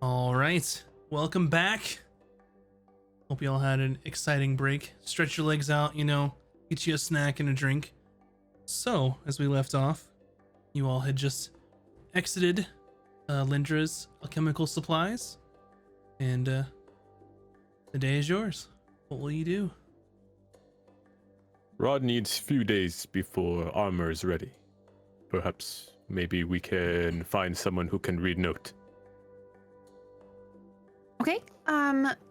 All right, welcome back. Hope you all had an exciting break. Stretch your legs out, get you a snack and a drink. So, as we left off, you all had just exited Lindra's alchemical supplies, and the day is yours. What will you do? Rod needs few days before armor is ready. Perhaps maybe we can find someone who can read note. Okay.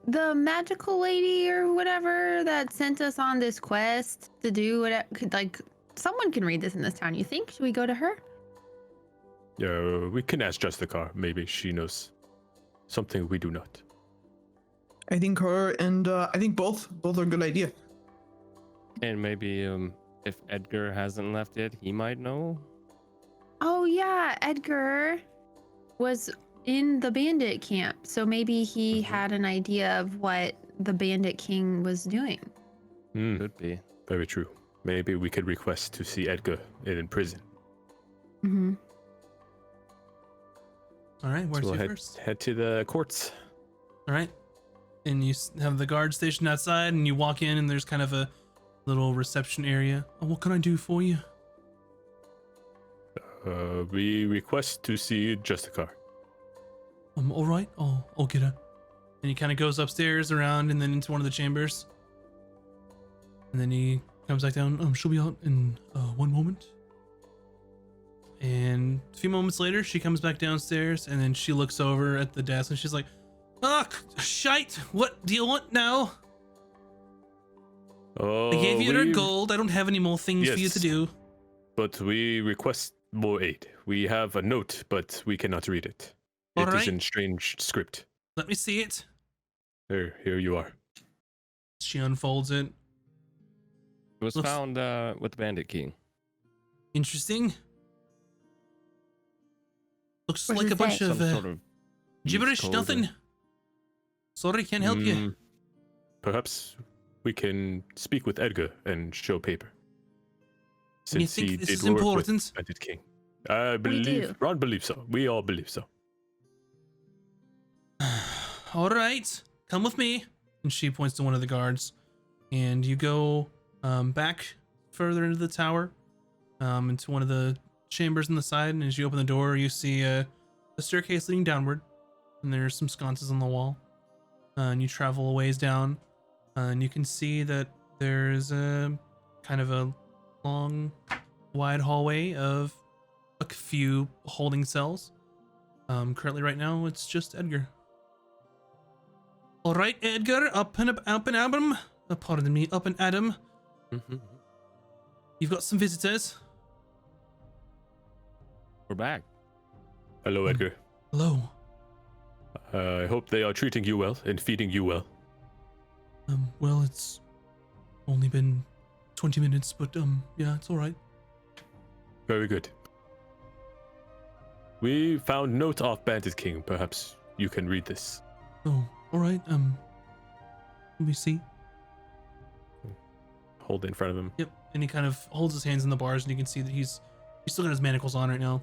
The magical lady or whatever that sent us on this quest to do whatever, someone can read this in this town. You think? Should we go to her? We can ask Justicar. Maybe she knows something we do not. I think her and I think both are a good idea. And maybe if Edgar hasn't left yet, he might know. Oh yeah, Edgar was in the bandit camp, so maybe he had an idea of what the bandit king was doing. Could be. Very true. Maybe we could request to see Edgar in prison. Mm-hmm. All right, where's So you we'll first? head to the courts. All right, and you have the guard stationed outside, and you walk in, and there's kind of a little reception area. Oh, what can I do for you? We request to see Justicar. All right, I'll get her. And he kind of goes upstairs, around, and then into one of the chambers. And then he comes back down. She'll be out in one moment. And a few moments later, she comes back downstairs, and then she looks over at the desk, and she's like, shite, what do you want now? I gave you your gold. I don't have any more things for you to do. But we request more aid. We have a note, but we cannot read it. All It is right. in strange script. Let me see it. Here you are. She unfolds it. It was Looks- found with the Bandit King. Interesting. Looks What like does a it bunch say? of Some sort of gibberish, code nothing. Sorry, can't help you. Perhaps we can speak with Edgar and show paper. You Since think he this did is work with important? Bandit King. I believe do. Ron believes so. We all believe so. All right, come with me. And she points to one of the guards, and you go back further into the tower, into one of the chambers on the side. And as you open the door, you see a staircase leading downward, and there's some sconces on the wall. And you travel a ways down, and you can see that there's a kind of a long, wide hallway of a few holding cells. Currently, right now, it's just Edgar. All right, Edgar, up and Adam. Pardon me, up and Adam. You've got some visitors. We're back. Hello, Edgar. Hello. I hope they are treating you well and feeding you well. Well, it's only been 20 minutes, but yeah, it's all right. Very good. We found note of Bandit King. Perhaps you can read this. Oh, all right. Let me see. Hold it in front of him. Yep. And he kind of holds his hands in the bars, and you can see that he's still got his manacles on right now.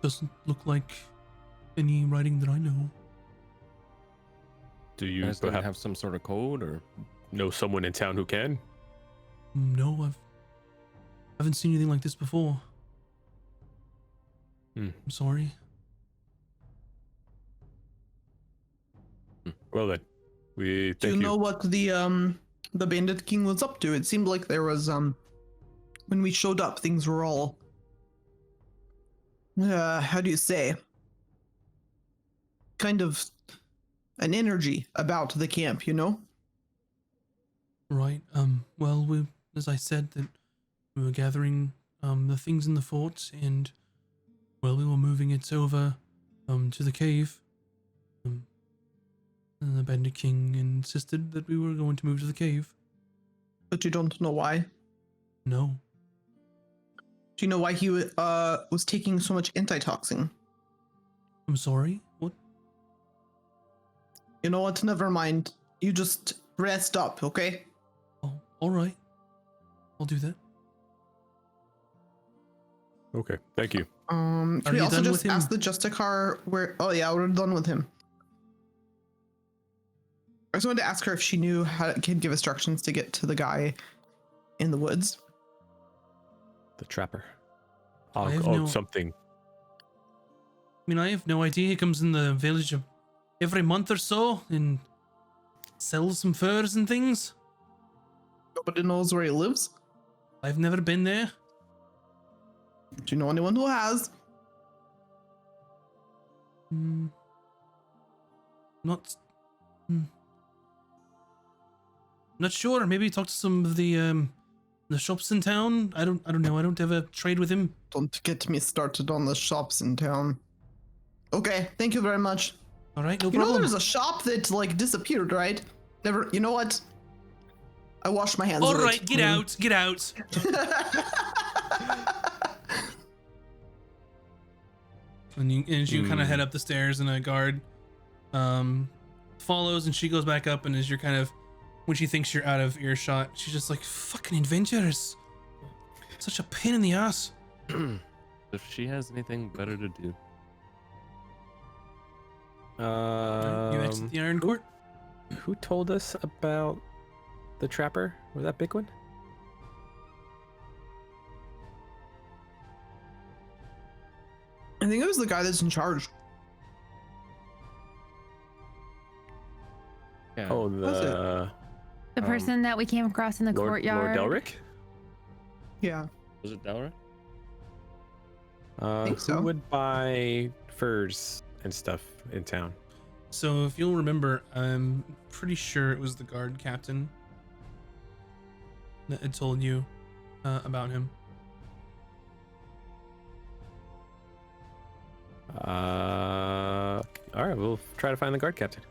Doesn't look like any writing that I know. Do You you guys don't perhaps have some sort of code or? know someone in town who can? No, haven't seen anything like this before. I'm sorry. Well then, we Do thank you you. know what the bandit king was up to? It seemed like there was when we showed up, things were all how do you say? Kind of an energy about the camp, you know? Right. Well, as I said, that we were gathering the things in the fort, and well, we were moving it over to the cave. And the Bandit King insisted that we were going to move to the cave. But you don't know why. No. Do you know why he was taking so much antitoxin? I'm sorry. What? You know what? Never mind. You just rest up, okay? Oh, all right. I'll do that. Okay, thank you. Can Are we you also done just with him? ask the Justicar where? Oh yeah, we're done with him. I just wanted to ask her if she knew how to give instructions to get to the guy in the woods. The trapper. I have Oh, no- something. I mean, I have no idea. He comes in the village every month or so and sells some furs and things. Nobody knows where he lives. I've never been there. Do you know anyone who has? Not. Not sure. Maybe talk to some of the shops in town. I don't know. I don't ever trade with him. Don't get me started on the shops in town. Okay, thank you very much. All right, no You know problem. there's a shop that like disappeared, right? Never. You know what? I washed my hands All of it. right, get out, get out. And you kind of head up the stairs, and a guard follows, and she goes back up, and as you're kind of, when she thinks you're out of earshot, she's just like, fucking inventors. Such a pain in the ass. If she has anything better to do. You exit the Iron Court. Who told us about the trapper? Was that big one? I think it was the guy that's in charge. Yeah. Oh, Was it? The person that we came across in the Lord courtyard. Delric? Yeah. Was it Delra? think so. Who would buy furs and stuff in town? So if you'll remember, I'm pretty sure it was the guard captain that had told you about him. All right, we'll try to find the guard captain.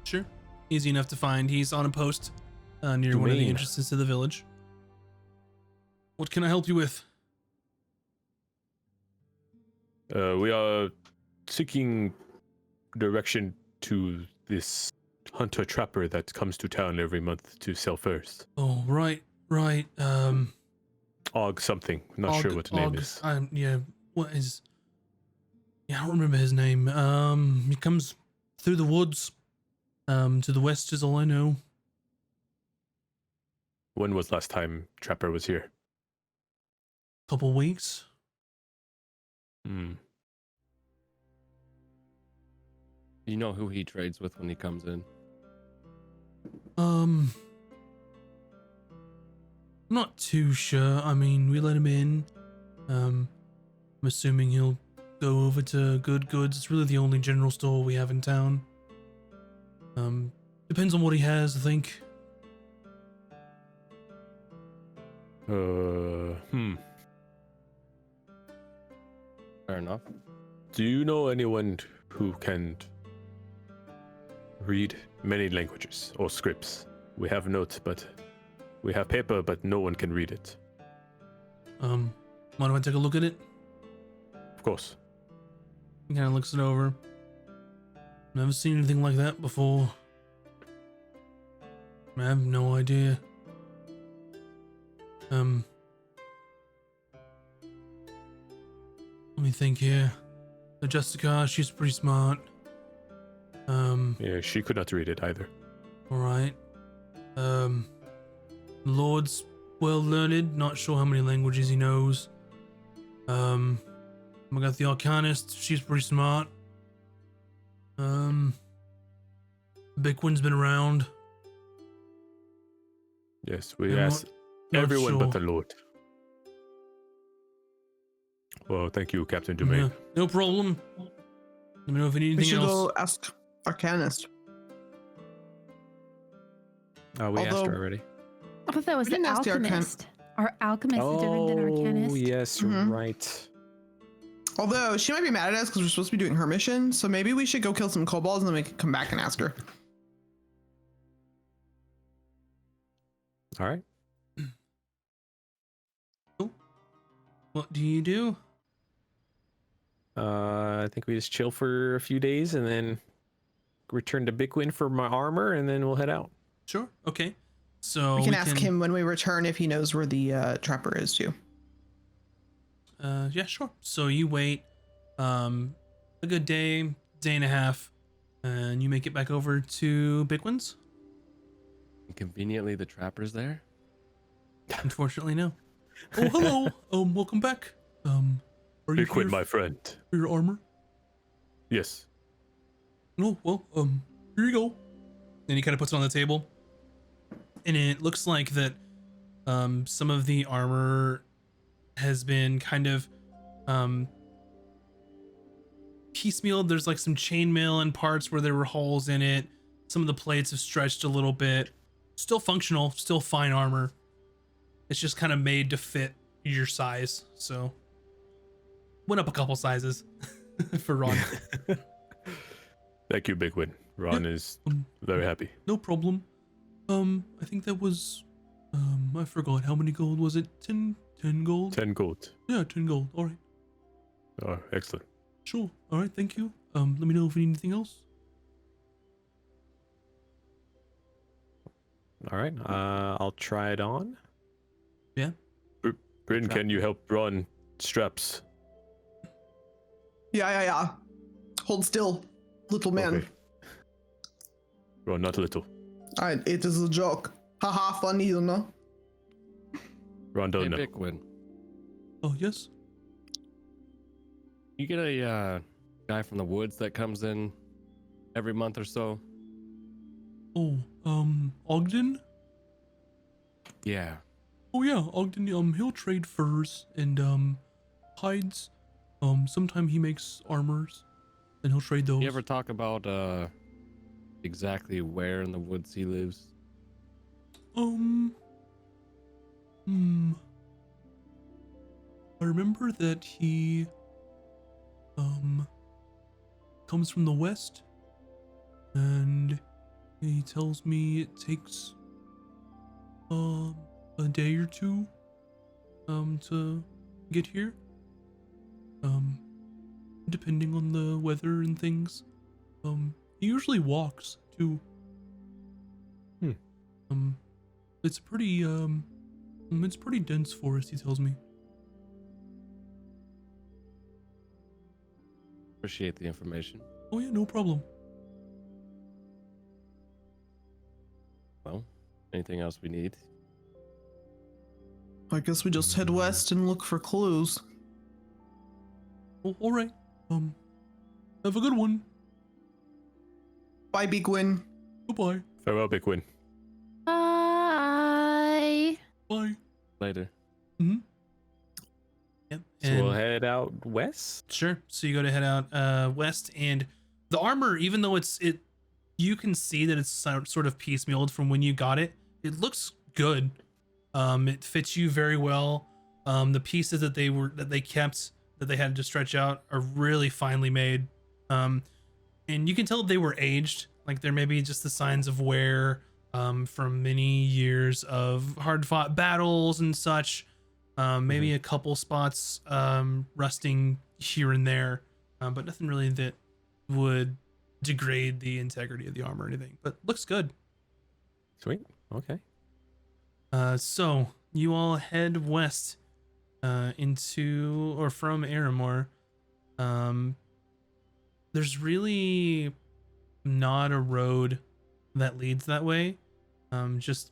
Sure. Easy enough to find. He's on a post near one of the Domain. entrances to the village. What can I help you with? We are seeking direction to this hunter trapper that comes to town every month to sell furs. Oh, right. Og something. Not sure what the name is. Yeah, what is... Yeah, I don't remember his name. He comes through the woods. To the west is all I know. When was last time trapper was here? Couple weeks. Hmm. You know who he trades with when he comes in. Not too sure. I mean, we let him in. I'm assuming he'll go over to Good Goods. It's really the only general store we have in town. Depends on what he has, I think. Fair enough. Do you know anyone who can read many languages or scripts? We have notes, but we have paper, but no one can read it. Mind if I take a look at it? Of course. He kind of looks it over. Never seen anything like that before. I have no idea. Let me think here. The Jessica, she's pretty smart. Yeah, she could not read it either. Alright. Lord's well learned, not sure how many languages he knows. We got the Arcanist, she's pretty smart. Big one's been around. Yes, we I'm asked not everyone but sure. the Lord. Well, thank you, Captain Dumaine. Yeah, no problem. Let me know if you need We anything should else. go ask Arcanist. We asked Although- her already. I thought that was We the didn't ask the alchemist. Our alchemist is different than arcanist. Yes, you're Mhm. right. Although she might be mad at us because we're supposed to be doing her mission, so maybe we should go kill some kobolds and then we can come back and ask her. All right. What do you do? I think we just chill for a few days and then return to Bigwin for my armor, and then we'll head out. Sure. Okay. So we can ask him when we return if he knows where the trapper is too. Yeah, sure. So you wait a good day, day and a half, and you make it back over to Big Ones. Conveniently, the trapper's there. Unfortunately, no. Oh, hello. Welcome back. Are you Big Quinn, here my friend. for your armor? Yes. No, well, here you go. And he kind of puts it on the table, and it looks like that some of the armor has been kind of piecemealed. There's like some chainmail and parts where there were holes in it. Some of the plates have stretched a little bit. Still functional, still fine armor. It's just kind of made to fit your size. So went up a couple sizes for Ron. Thank you, Big Quinn. Ron is very happy. No problem. I think that was I forgot how many gold was it? 10 gold? 10 gold. Yeah, 10 gold. All right. Oh, excellent. Sure. All right, thank you. Let me know if you need anything else. All right. I'll try it on. Yeah. Bryn, can you help Ron straps? Yeah. Hold still, little man. Okay. Ron, not a little. Alright, it is a joke. Haha, funny, you know? Ron don't Hey, know. Bickwin, Oh, yes. you get a guy from the woods that comes in every month or so. Oh, Ogden? Yeah. Oh yeah, Ogden, he'll trade furs and hides. Sometime he makes armors and he'll trade those. You ever talk about exactly where in the woods he lives? I remember that he comes from the west, and he tells me it takes a day or two to get here, depending on the weather and things. He usually walks too. It's pretty dense forest, he tells me. Appreciate the information. Oh yeah, no problem. Well, anything else we need? I guess we just head west and look for clues. Oh, all right. Have a good one. Bye, Big Win. Goodbye. Farewell, Big Quinn. Bye. Bye. Later. Yep. So we'll head out west. Sure. So you go to head out west, and the armor, even though you can see that it's sort of piecemealed from when you got it. It looks good. It fits you very well. The pieces that they kept that they had to stretch out are really finely made. And you can tell they were aged. Like there may be just the signs of wear from many years of hard-fought battles and such. Maybe a couple spots rusting here and there, but nothing really that would degrade the integrity of the armor or anything. But looks good. Sweet. Okay. So you all head west into or from Aramor. There's really not a road that leads that way. Just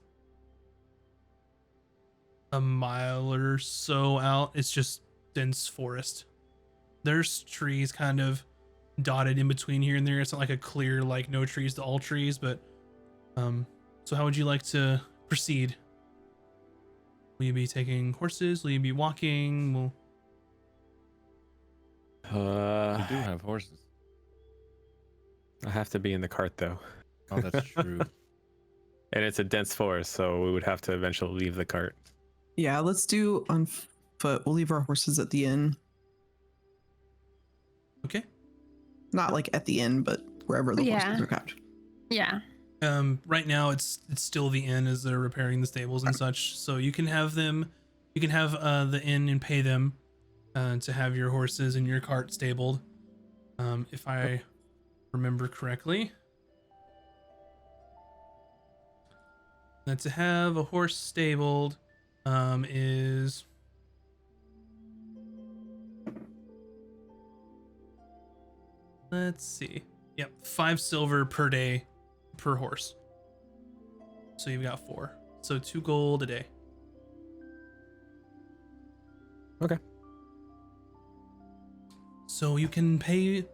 a mile or so out, it's just dense forest. There's trees kind of dotted in between here and there. It's not like a clear, like no trees to all trees, but so how would you like to proceed? Will you be taking horses? Will you be walking? We do have horses. I have to be in the cart though, Oh, that's true. and it's a dense forest, so we would have to eventually leave the cart. Yeah, let's do on foot. We'll leave our horses at the inn. Okay. Not like at the inn, but wherever the Yeah. horses are kept. Yeah. Right now it's still the inn as they're repairing the stables and such. So you can have the inn and pay them to have your horses and your cart stabled. If I remember correctly. That to have a horse stabled is Let's see. Yep, 5 silver per day per horse. So you've got 4. So 2 gold a day. Okay. So you can pay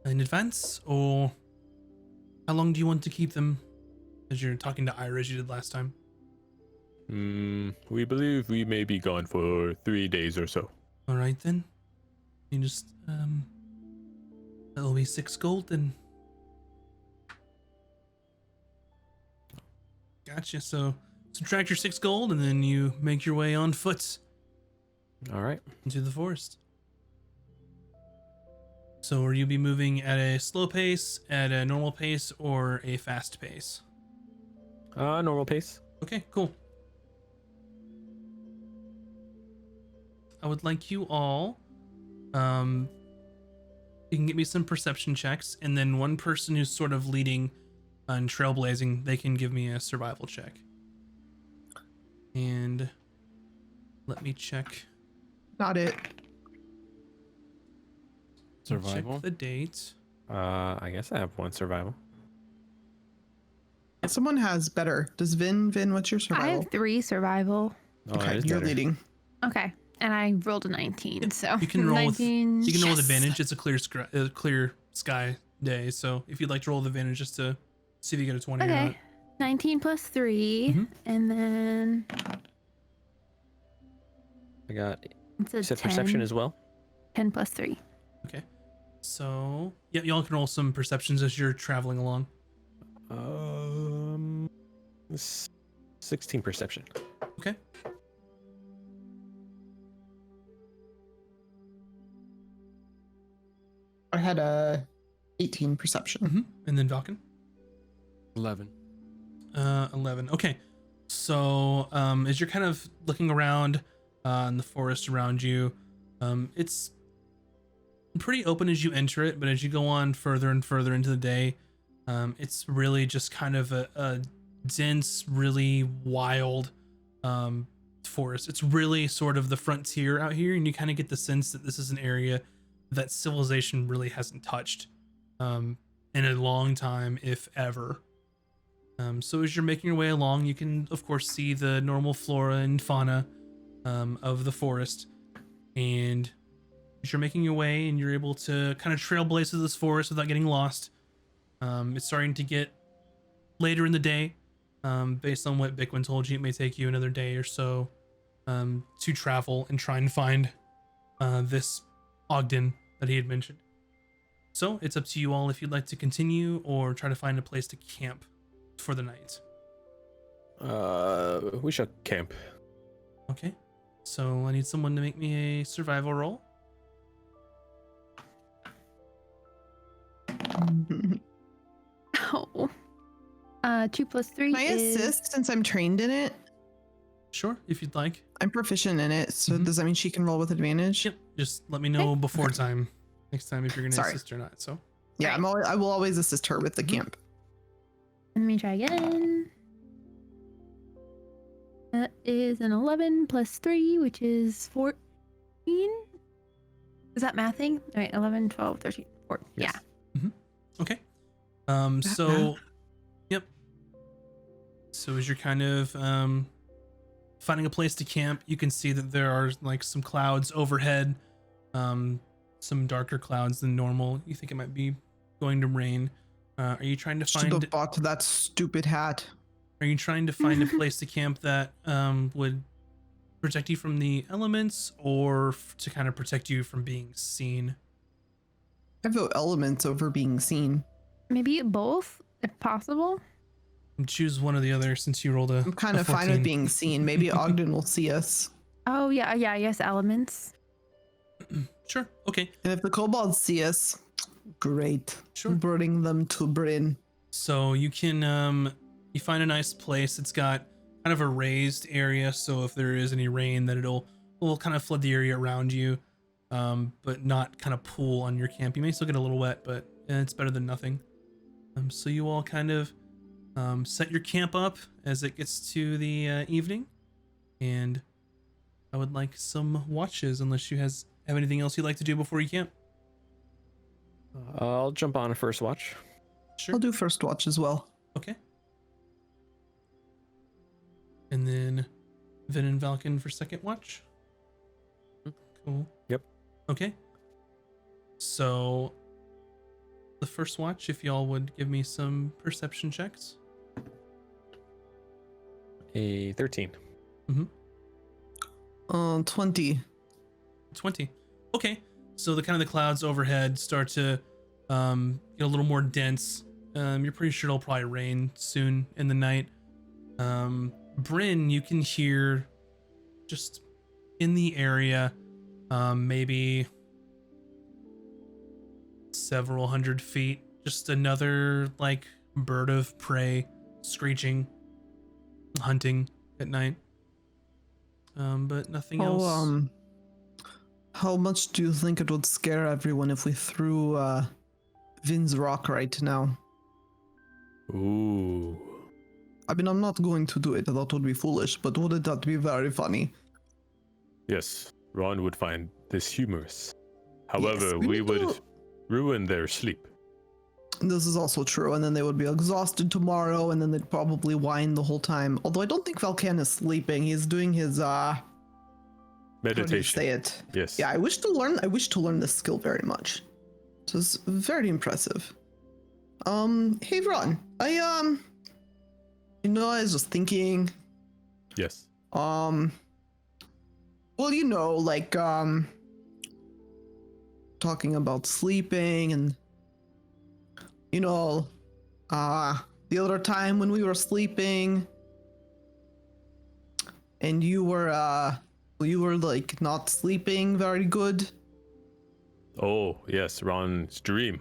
in advance, or how long do you want to keep them? As you're talking to Ira as you did last time. We believe we may be gone for 3 days or so. All right then. You just that'll be 6 gold then. Gotcha. So subtract your 6 gold and then you make your way on foot All right. into the forest. So will you be moving at a slow pace, at a normal pace, or a fast pace? Normal pace. Okay, cool. I would like you all, you can get me some perception checks, and then one person who's sort of leading and trailblazing, they can give me a survival check. And let me check. Got it. Survival. Check the date. I guess I have 1 survival. Someone has better. Does Vin, what's your I survival? have 3 survival. Oh, Okay, it is you're better. leading. Okay. And I rolled a 19, so You can roll with, 19. you can roll with Yes. advantage. It's a clear sky day, so if you'd like to roll with advantage just to see if you get a 20 or not. Okay. 19 plus 3. Mhm. And then I got it's a you said 10. perception as well. 10 plus 3. Okay. So, yeah, y'all can roll some perceptions as you're traveling along. 16 perception. Okay. I had a 18 perception. Mm-hmm. And then Valken? 11. 11. Okay. So, as you're kind of looking around in the forest around you, it's pretty open as you enter it, but as you go on further and further into the day, it's really just kind of a dense, really wild forest. It's really sort of the frontier out here, and you kind of get the sense that this is an area that civilization really hasn't touched in a long time, if ever. So as you're making your way along, you can of course see the normal flora and fauna of the forest, and as you're making your way and you're able to kind of trailblaze through this forest without getting lost, it's starting to get later in the day. Based on what Bickwin told you, it may take you another day or so to travel and try and find this Ogden that he had mentioned. So it's up to you all if you'd like to continue or try to find a place to camp for the night. We shall camp. Okay, so I need someone to make me a survival roll. Oh. 2 plus 3 Can I is... assist since I'm trained in it? Sure, if you'd like. I'm proficient in it, so Mhm. does that mean she can roll with advantage? Yep, just let me know Okay. before Okay. time, next time, if you're gonna Sorry. assist or not. So Yeah, Right. I will always assist her with the Mhm. camp. Let me try again. That is an 11 plus 3, which is 14. Is that mathing? All right, 11, 12, 13, 14. Yes. okay. That So math. yep. So as you're kind of finding a place to camp, you can see that there are like some clouds overhead, some darker clouds than normal. You think it might be going to rain. Are you trying to Should find have bought that stupid hat. Are you trying to find a place to camp that would protect you from the elements, or to kind of protect you from being seen? I vote elements over being seen. Maybe both, if possible. Choose one or the other since you rolled a. I'm kind a of fine 14. with being seen. Maybe Ogden will see us. Oh, yeah, I guess elements. Sure. Okay. And if the kobolds see us, great. Sure. Bring them to Bryn. So you can you find a nice place. It's got kind of a raised area, so if there is any rain, then it'll kind of flood the area around you, but not kind of pool on your camp. You may still get a little wet, but it's better than nothing. So you all kind of set your camp up as it gets to the evening, and I would like some watches, unless you have anything else you'd like to do before you camp. I'll jump on a first watch. Sure. I'll do first watch as well. Okay. And then Vin and Valken for second watch. Cool. Yep. Okay. So the first watch, if y'all would give me some perception checks. A 13. 20. 20. Okay. So the kind of the clouds overhead start to get a little more dense. You're pretty sure it'll probably rain soon in the night. Bryn, you can hear just in the area, maybe several hundred feet, just another like bird of prey screeching, hunting at night. But nothing else. How much do you think it would scare everyone if we threw Vin's rock right now? Ooh. I mean, I'm not going to do it. That would be foolish, but wouldn't that be very funny? Yes, Ron would find this humorous. However, Yes, we need would to- ruin their sleep. This is also true, and then they would be exhausted tomorrow, and then they'd probably whine the whole time. Although I don't think Valken is sleeping. He's doing his how do you Meditation. say it? Yes. Yeah, I wish to learn this skill very much. It was very impressive. Hey Ron, I was just thinking, Yes. well, talking about sleeping and, the other time when we were sleeping and you were like not sleeping very good. Oh, yes, Ron's dream.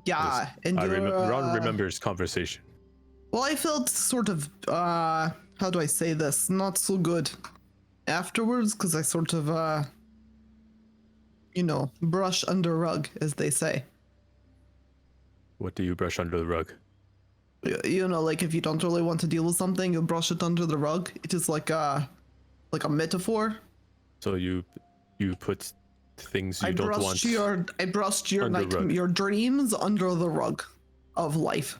Yeah, Yes, and Ron remembers conversation. Well, I felt sort of, how do I say this? Not so good afterwards, because I sort of, brush under rug, as they say. What do you brush under the rug? Like if you don't really want to deal with something, you brush it under the rug. It is like a metaphor. So you put things you I don't want. brushed your under rug. your dreams under the rug of life.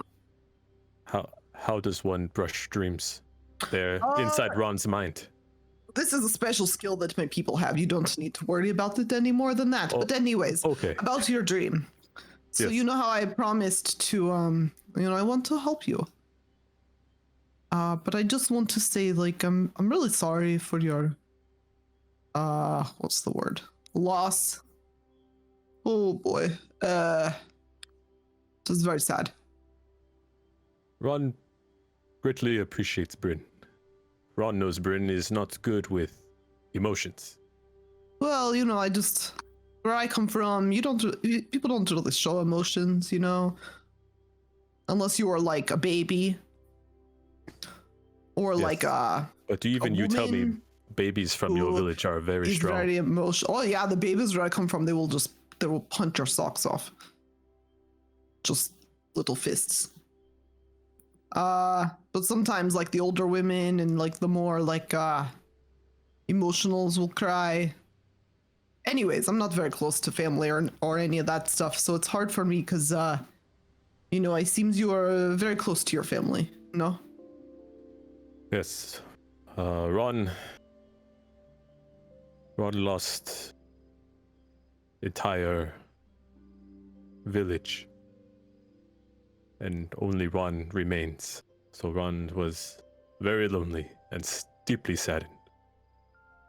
How does one brush dreams? They're inside Ron's mind. This is a special skill that my people have. You don't need to worry about it any more than that. But anyways, Okay. about your dream. So Yes. you know how I promised to I want to help you. But I just want to say, like, I'm really sorry for your what's the word? Loss. Oh boy. This is very sad. Ron greatly appreciates Bryn. Ron knows Bryn is not good with emotions. Well, where I come from, people don't really show emotions, unless you are like a baby or Yes. like But you tell me woman babies from your who village are very is strong. very emotional. Oh yeah, the babies where I come from, they will punch your socks off. Just little fists. But sometimes like the older women and like the more like emotionals will cry. Anyways, I'm not very close to family or any of that stuff, so it's hard for me because it seems you are very close to your family, no? Yes. Ron lost entire village. And only Ron remains. So Ron was very lonely and deeply saddened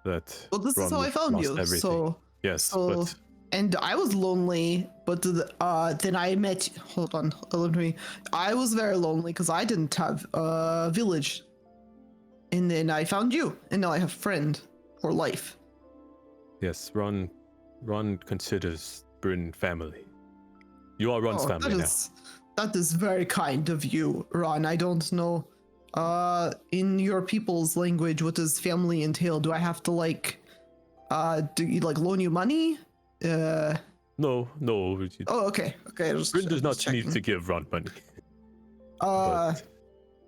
that Well, this Ron is how I found lost you. everything. So Yes, but and I was lonely, but then I met. Hold on, let me. I was very lonely because I didn't have a village, and then I found you, and now I have a friend for life. yes, Ron considers Bryn family. You are Ron's family now. That is very kind of you, Ron. I don't know. In your people's language, what does family entail? Do I have to loan you money? No. Oh, okay. Bryn does not need to give Ron money. But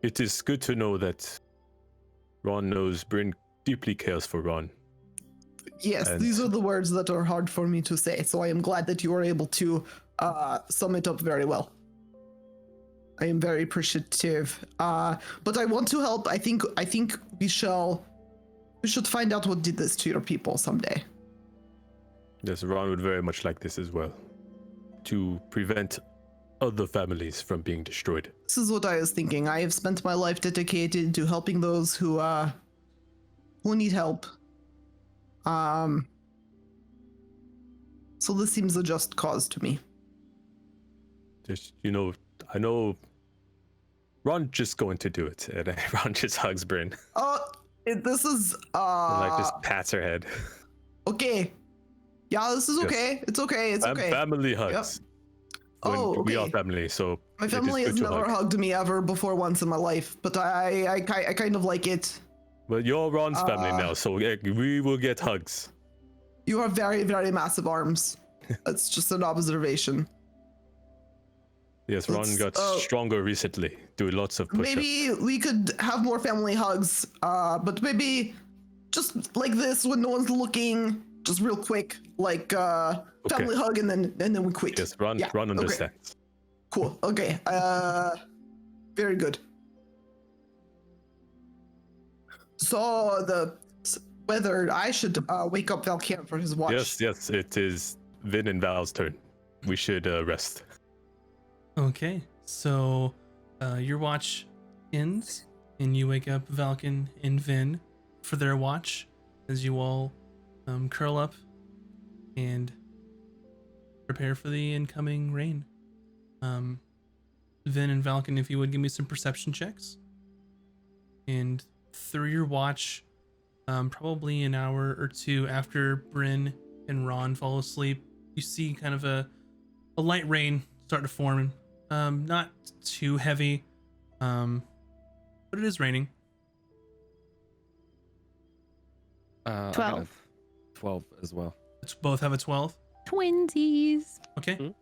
it is good to know that Ron knows Bryn deeply cares for Ron. Yes, and- these are the words that are hard for me to say. So I am glad that you were able to sum it up very well. I am very appreciative. But I want to help. I think we should find out what did this to your people someday. Yes, Ron would very much like this as well, to prevent other families from being destroyed. This is what I was thinking. I have spent my life dedicated to helping those who need help. So this seems a just cause to me. Just, I know Ron just going to do it, and Ron just hugs Bryn. This is And, like, just pats her head. okay. Yeah, this is Yes. okay. It's okay. It's okay. Family hugs. Oh, We are okay. family, so My it is family has good to never hug. hugged me ever before once in my life, but I kind of like it. But you're Ron's family now, so we will get hugs. You have very, very massive arms. That's just an observation. Yes, Ron Let's- got stronger recently, doing lots of push-ups. Maybe we could have more family hugs, but maybe just like this when no one's looking, just real quick, like family hug, and then we quit. Yes, Ron Yeah, okay. understands. Cool. Okay. Very good. So whether I should wake up Valkan for his watch. Yes, it is Vin and Val's turn. We should rest. Okay, so your watch ends, and you wake up Valken and Vin for their watch as you all curl up and prepare for the incoming rain. Vin and Valken, if you would give me some perception checks. And through your watch, probably an hour or two after Bryn and Ron fall asleep, you see kind of a light rain start to form. Not too heavy, but it is raining. I got a 12. 12 as well. Let's both have a 12. Twinsies. Okay.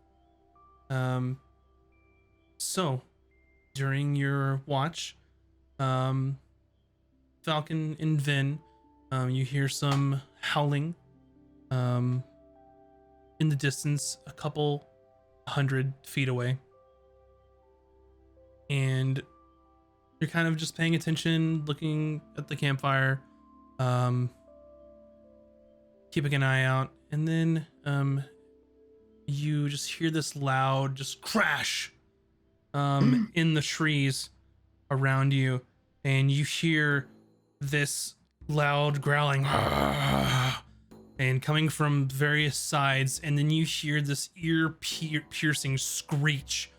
So during your watch, Falcon and Vin, you hear some howling in the distance, a couple 100 feet away. And you're kind of just paying attention, looking at the campfire, keeping an eye out, and then you just hear this loud just crash in the trees around you, and you hear this loud growling and coming from various sides, and then you hear this piercing screech,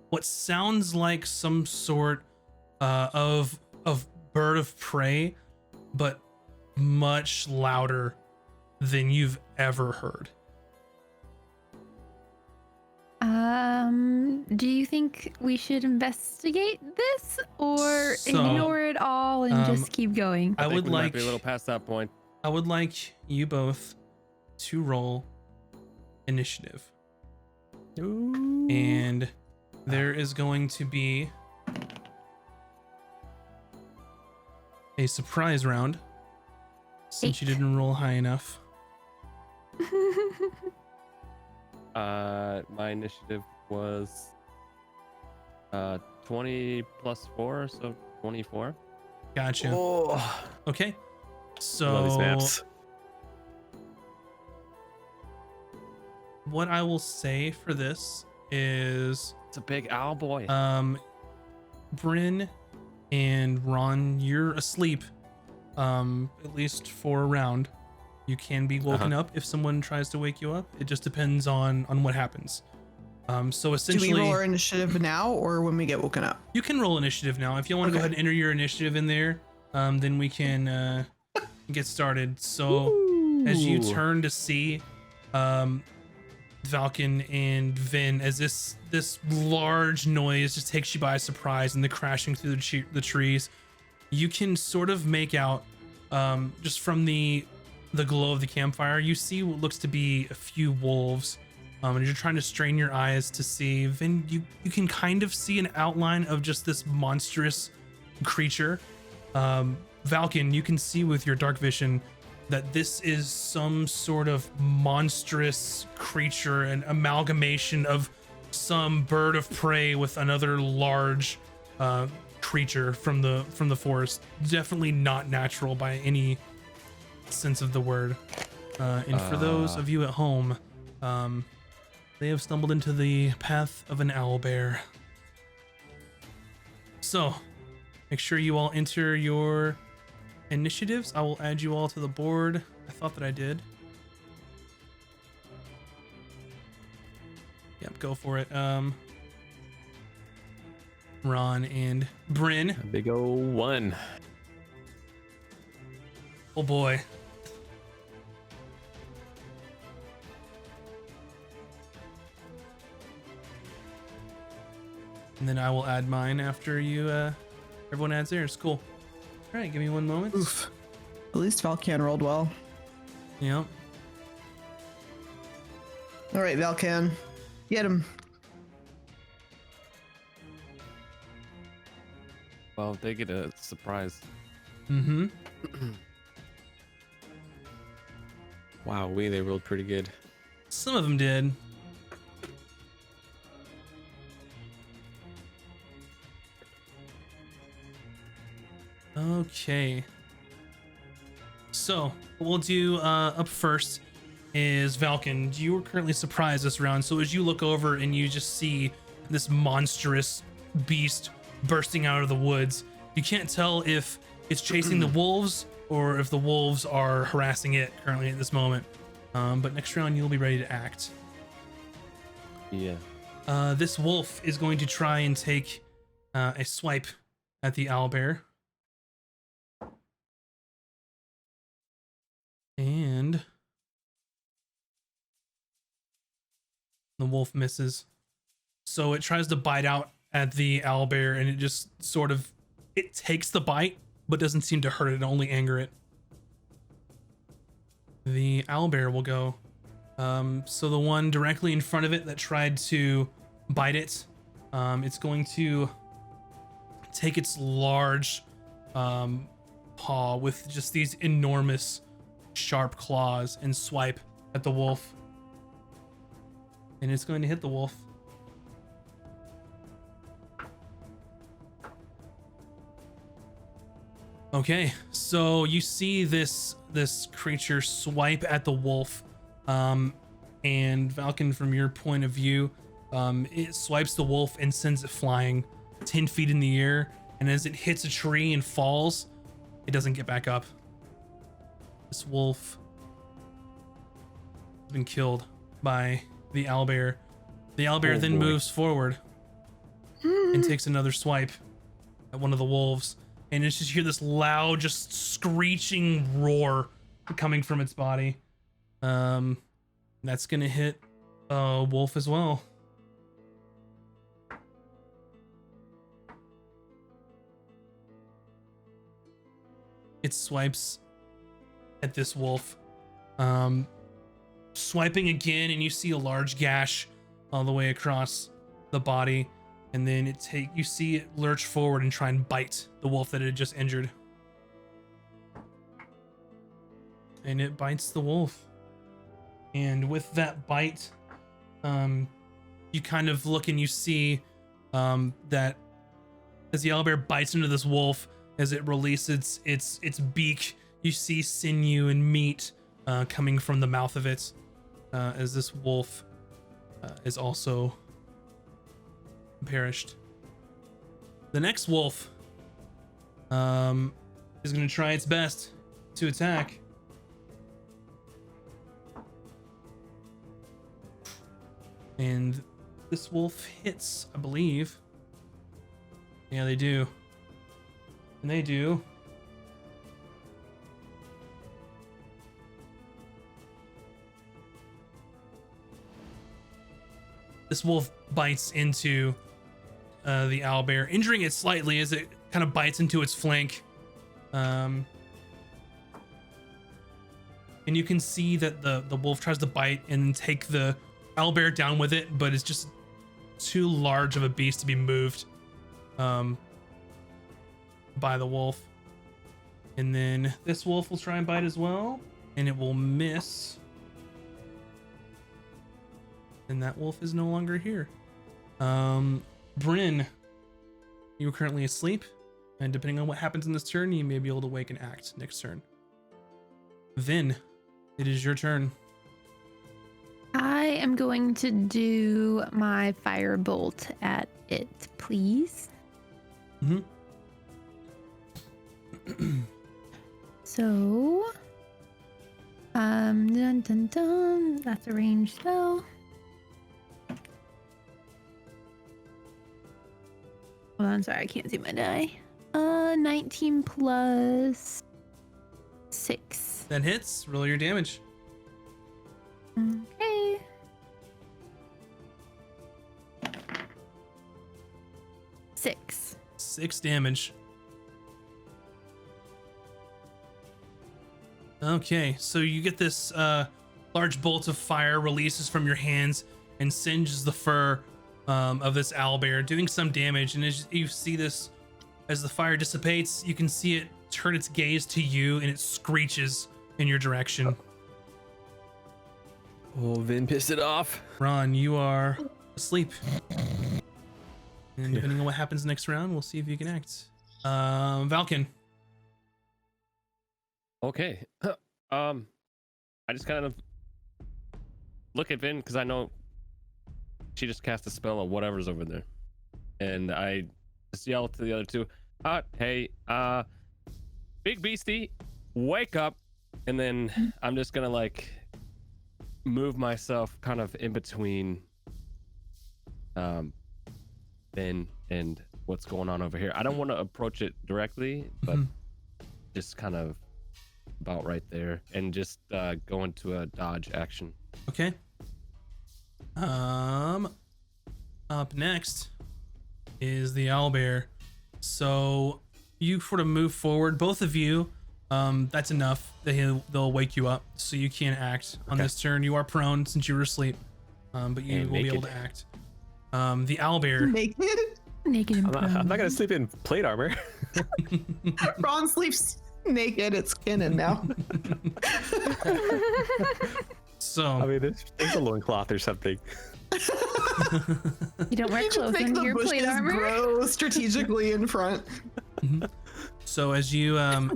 what sounds like some sort of bird of prey, but much louder than you've ever heard. Do you think we should investigate this or So, ignore it all and just keep going? I think would we might like be a little past that point. I would like you both to roll initiative. And there is going to be a surprise round since you 8. didn't roll high enough. My initiative was 20 plus 4, so 24. Gotcha. Oh, Okay. love these So maps. what I will say for this is It's a big owl boy. Bryn and Ron, you're asleep, at least for a round. You can be woken up if someone tries to wake you up. It just depends on what happens. So Do essentially, we roll our initiative now or when we get woken up? you can roll initiative now. If you want to go Okay. ahead and enter your initiative in there, then we can get started. So as you Ooh. turn to see Valken and Vin, as this large noise just takes you by surprise, and the crashing through the trees, you can sort of make out just from the glow of the campfire, you see what looks to be a few wolves. And you're trying to strain your eyes to see, Vin, you can kind of see an outline of just this monstrous creature. Valken, you can see with your dark vision that this is some sort of monstrous creature, an amalgamation of some bird of prey with another large creature from the forest. Definitely not natural by any sense of the word. And for those of you at home, they have stumbled into the path of an owlbear. So make sure you all enter your initiatives. I will add you all to the board. I thought that I did. Yep, go for it. Ron and Bryn. A big old 1. Oh boy. And then I will add mine after you everyone adds theirs. Cool. All right, give me one moment. Oof. At least Valkan rolled well. Yep. All right, Valkan, get him. Well, they get a surprise. Mm-hmm. Wow, they rolled pretty good. Some of them did. Okay. So what we'll do up first is Valken. You are currently surprised this round. So as you look over and you just see this monstrous beast bursting out of the woods, you can't tell if it's chasing the wolves or if the wolves are harassing it currently at this moment. But next round you'll be ready to act. Yeah. This wolf is going to try and take a swipe at the owlbear. And the wolf misses. So it tries to bite out at the owlbear, and it just sort of, it takes the bite, but doesn't seem to hurt it, only anger it. The owlbear will go. So the one directly in front of it that tried to bite it, it's going to take its large paw with just these enormous sharp claws and swipe at the wolf. And it's going to hit the wolf. Okay, so you see this creature swipe at the wolf, and Valken, from your point of view, it swipes the wolf and sends it flying 10 feet in the air, and as it hits a tree and falls, it doesn't get back up. This wolf has been killed by the owlbear. The owlbear then moves forward and takes another swipe at one of the wolves. And it's just hear this loud, just screeching roar coming from its body. That's gonna hit wolf as well. It swipes at this wolf. Swiping again, and you see a large gash all the way across the body. And then you see it lurch forward and try and bite the wolf that it had just injured. And it bites the wolf. And with that bite, you kind of look and you see that as the owlbear bites into this wolf, as it releases its beak, you see sinew and meat coming from the mouth of it, as this wolf is also perished. The next wolf is going to try its best to attack. And this wolf hits, I believe. Yeah, they do. And they do. This wolf bites into the owlbear, injuring it slightly as it kind of bites into its flank. And you can see that the wolf tries to bite and take the owlbear down with it, but it's just too large of a beast to be moved by the wolf. And then this wolf will try and bite as well. and it will miss. And that wolf is no longer here. Bryn, you are currently asleep, and depending on what happens in this turn, you may be able to wake and act next turn. Vin, it is your turn. I am going to do my firebolt at it, please. Mm-hmm. So, dun dun dun. That's a ranged spell. Hold on, sorry, I can't see my die. 19 plus 6. That hits. Roll your damage. Okay. Six. 6 damage. Okay, so you get this large bolt of fire releases from your hands and singes the fur of this owlbear, doing some damage. And as you see this, as the fire dissipates, you can see it turn its gaze to you, and it screeches in your direction. Oh, Vin pissed it off. Ron, you are asleep. And depending on what happens next round, we'll see if you can act. Valken. Okay. I just kind of look at Vin because I know she just cast a spell on whatever's over there, and I just yell to the other two, "Hey, big beastie, wake up!" And then I'm just gonna like move myself kind of in between Vin and what's going on over here. I don't want to approach it directly, but just kind of about right there, and just go into a dodge action. Okay. Up next is the owlbear. So you sort of move forward, both of you. That's enough that they'll wake you up, so you can't act on this turn. You are prone since you were asleep, but you And will be able naked. to act. The owlbear. Naked. Naked and I'm not gonna sleep in plate armor. Ron sleeps naked. It's canon now. So I mean, there's a loincloth or something. You don't wear You just clothes make under the your plate bushes armor. grow strategically in front. So as you as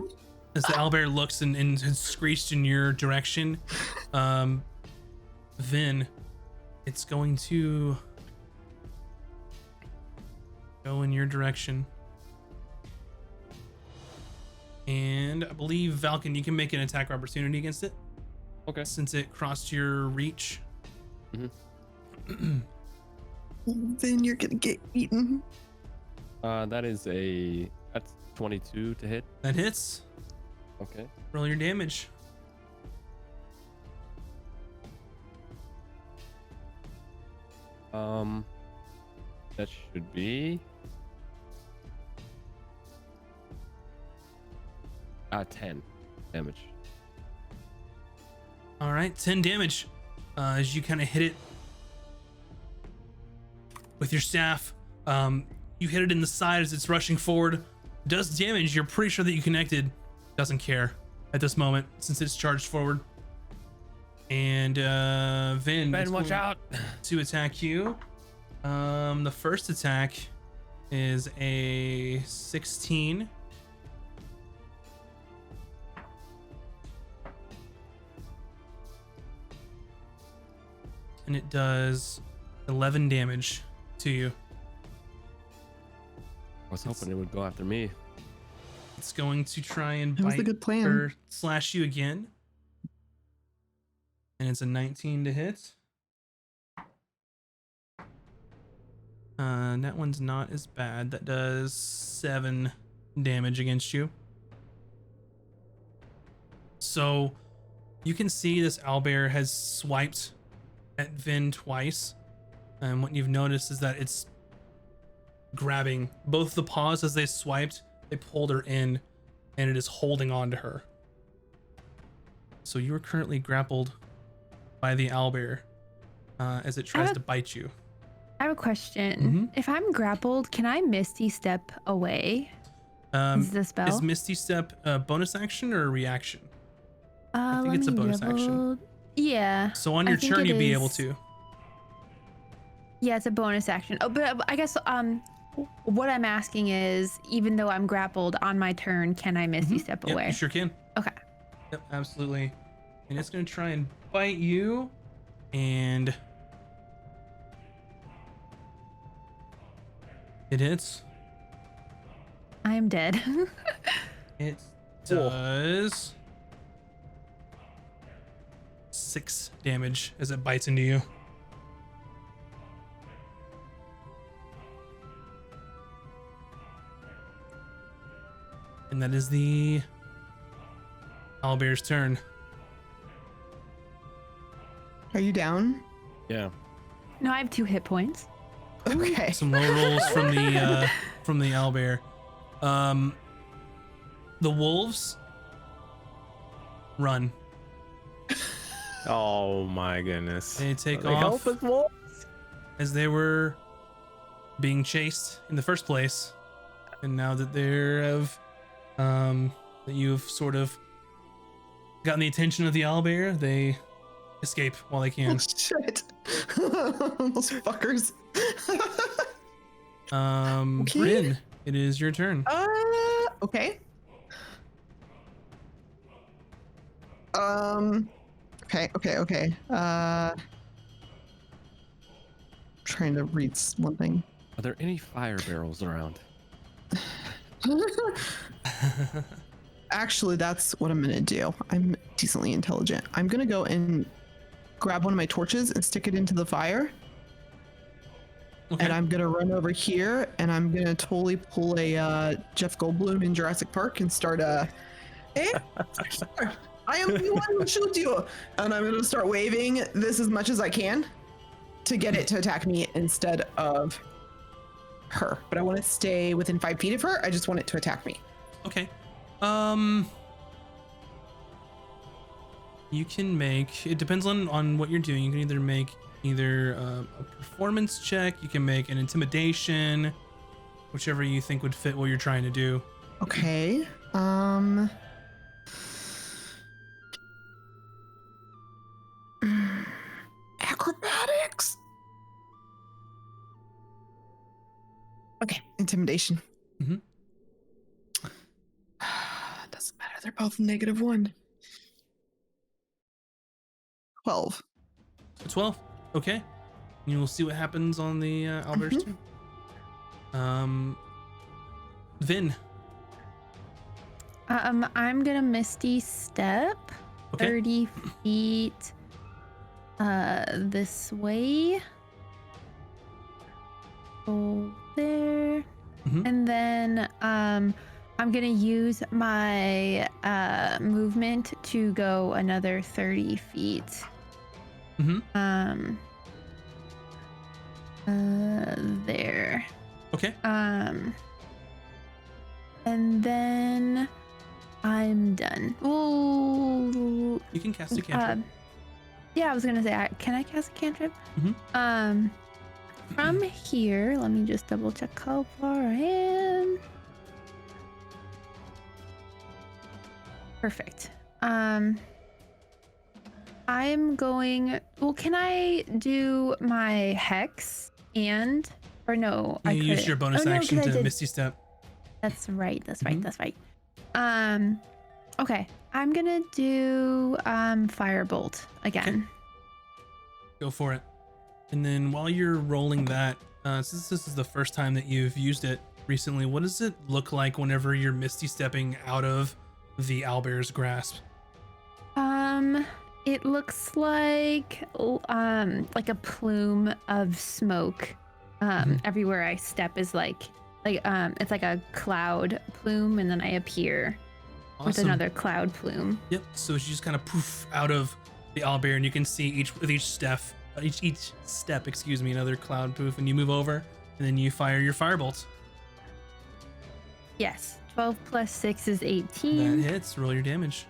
the owlbear looks and has screeched in your direction, Vin, it's going to go in your direction. And I believe, Valken, you can make an attack of opportunity against it. Okay. Since it crossed your reach. Then you're gonna get eaten. That's 22 to hit. That hits. Okay. Roll your damage. That should be 10 damage. All right, 10 damage as you kind of hit it with your staff. You hit it in the side as it's rushing forward. Does damage. You're pretty sure that you connected. Doesn't care at this moment since it's charged forward. And Vin, Ben, is watch going out! to attack you. The first attack is a 16. And it does 11 damage to you. I was hoping it would go after me. It's going to try and That was bite a good plan. or slash you again. And it's a 19 to hit. That one's not as bad. That does 7 damage against you. So you can see this owlbear has swiped at Vin twice. And what you've noticed is that it's grabbing both the paws as they swiped. They pulled her in, and it is holding on to her. So you are currently grappled by the owlbear as it tries to bite you. I have a question. If I'm grappled, can I Misty Step away? Is the spell? Is Misty Step a bonus action or a reaction? I think it's a bonus action. Yeah. So on I your think turn, it you'd be able is. to. Yeah, it's a bonus action. Oh, but I guess what I'm asking is, even though I'm grappled on my turn, can I Misty Step Yep, away? you sure can. Okay. Yep, absolutely. And it's gonna try and bite you, and it hits. I'm dead. It does 6 damage as it bites into you. And that is the owlbear's turn. Are you down? Yeah. No, I have 2 hit points. Okay. Some low rolls from the owlbear. The wolves run. Oh my goodness. They take They off help us wolves? as they were being chased in the first place, and now that that you've sort of gotten the attention of the owlbear, they escape while they Oh, can. shit. Those fuckers. Okay. Bryn, it is your turn. Okay. Okay. Trying to read one thing. Are there any fire barrels around? Actually, that's what I'm gonna do. I'm decently intelligent. I'm gonna go and grab one of my torches and stick it into the fire. Okay. And I'm gonna run over here and I'm gonna totally pull a Jeff Goldblum in Jurassic Park and start hey, I am the one who shoot you. And I'm gonna start waving this as much as I can to get it to attack me instead of her. But I want to stay within 5 feet of her. I just want it to attack me. Okay. You can make, it depends on what you're doing. You can either make a performance check, you can make an intimidation, whichever you think would fit what you're trying to do. Okay. Acrobatics. Okay, intimidation. Mhm. Doesn't matter. They're both -1. 12. So 12. Okay. You will see what happens on the owlbear's turn. Vin. I'm gonna Misty Step Okay. 30 feet this way. Go there. Mhm. And then I'm gonna use my movement to go another 30 feet. Mm-hmm. There. Okay. And then I'm done. Ooh. You can cast a cantrip. Yeah, I was gonna say, can I cast a cantrip? Mhm. From here, let me just double check how far I am. Perfect. I'm going. Well, can I do my hex or no? I You use couldn't. your bonus Oh, no, action 'cause I to did- Misty Step. That's right. Mhm. That's right. Okay. I'm gonna do firebolt again. Go for it. And then while you're rolling that, since this is the first time that you've used it recently, what does it look like whenever you're Misty Stepping out of the owlbear's grasp? It looks like a plume of smoke. Everywhere I step is like it's like a cloud plume, and then I appear with Awesome. another cloud plume. Yep. So she just kind of poof out of the owlbear, and you can see each step, another cloud poof, and you move over, and then you fire your firebolt. Yes. 12 plus 6 is 18. That hits. Roll your damage.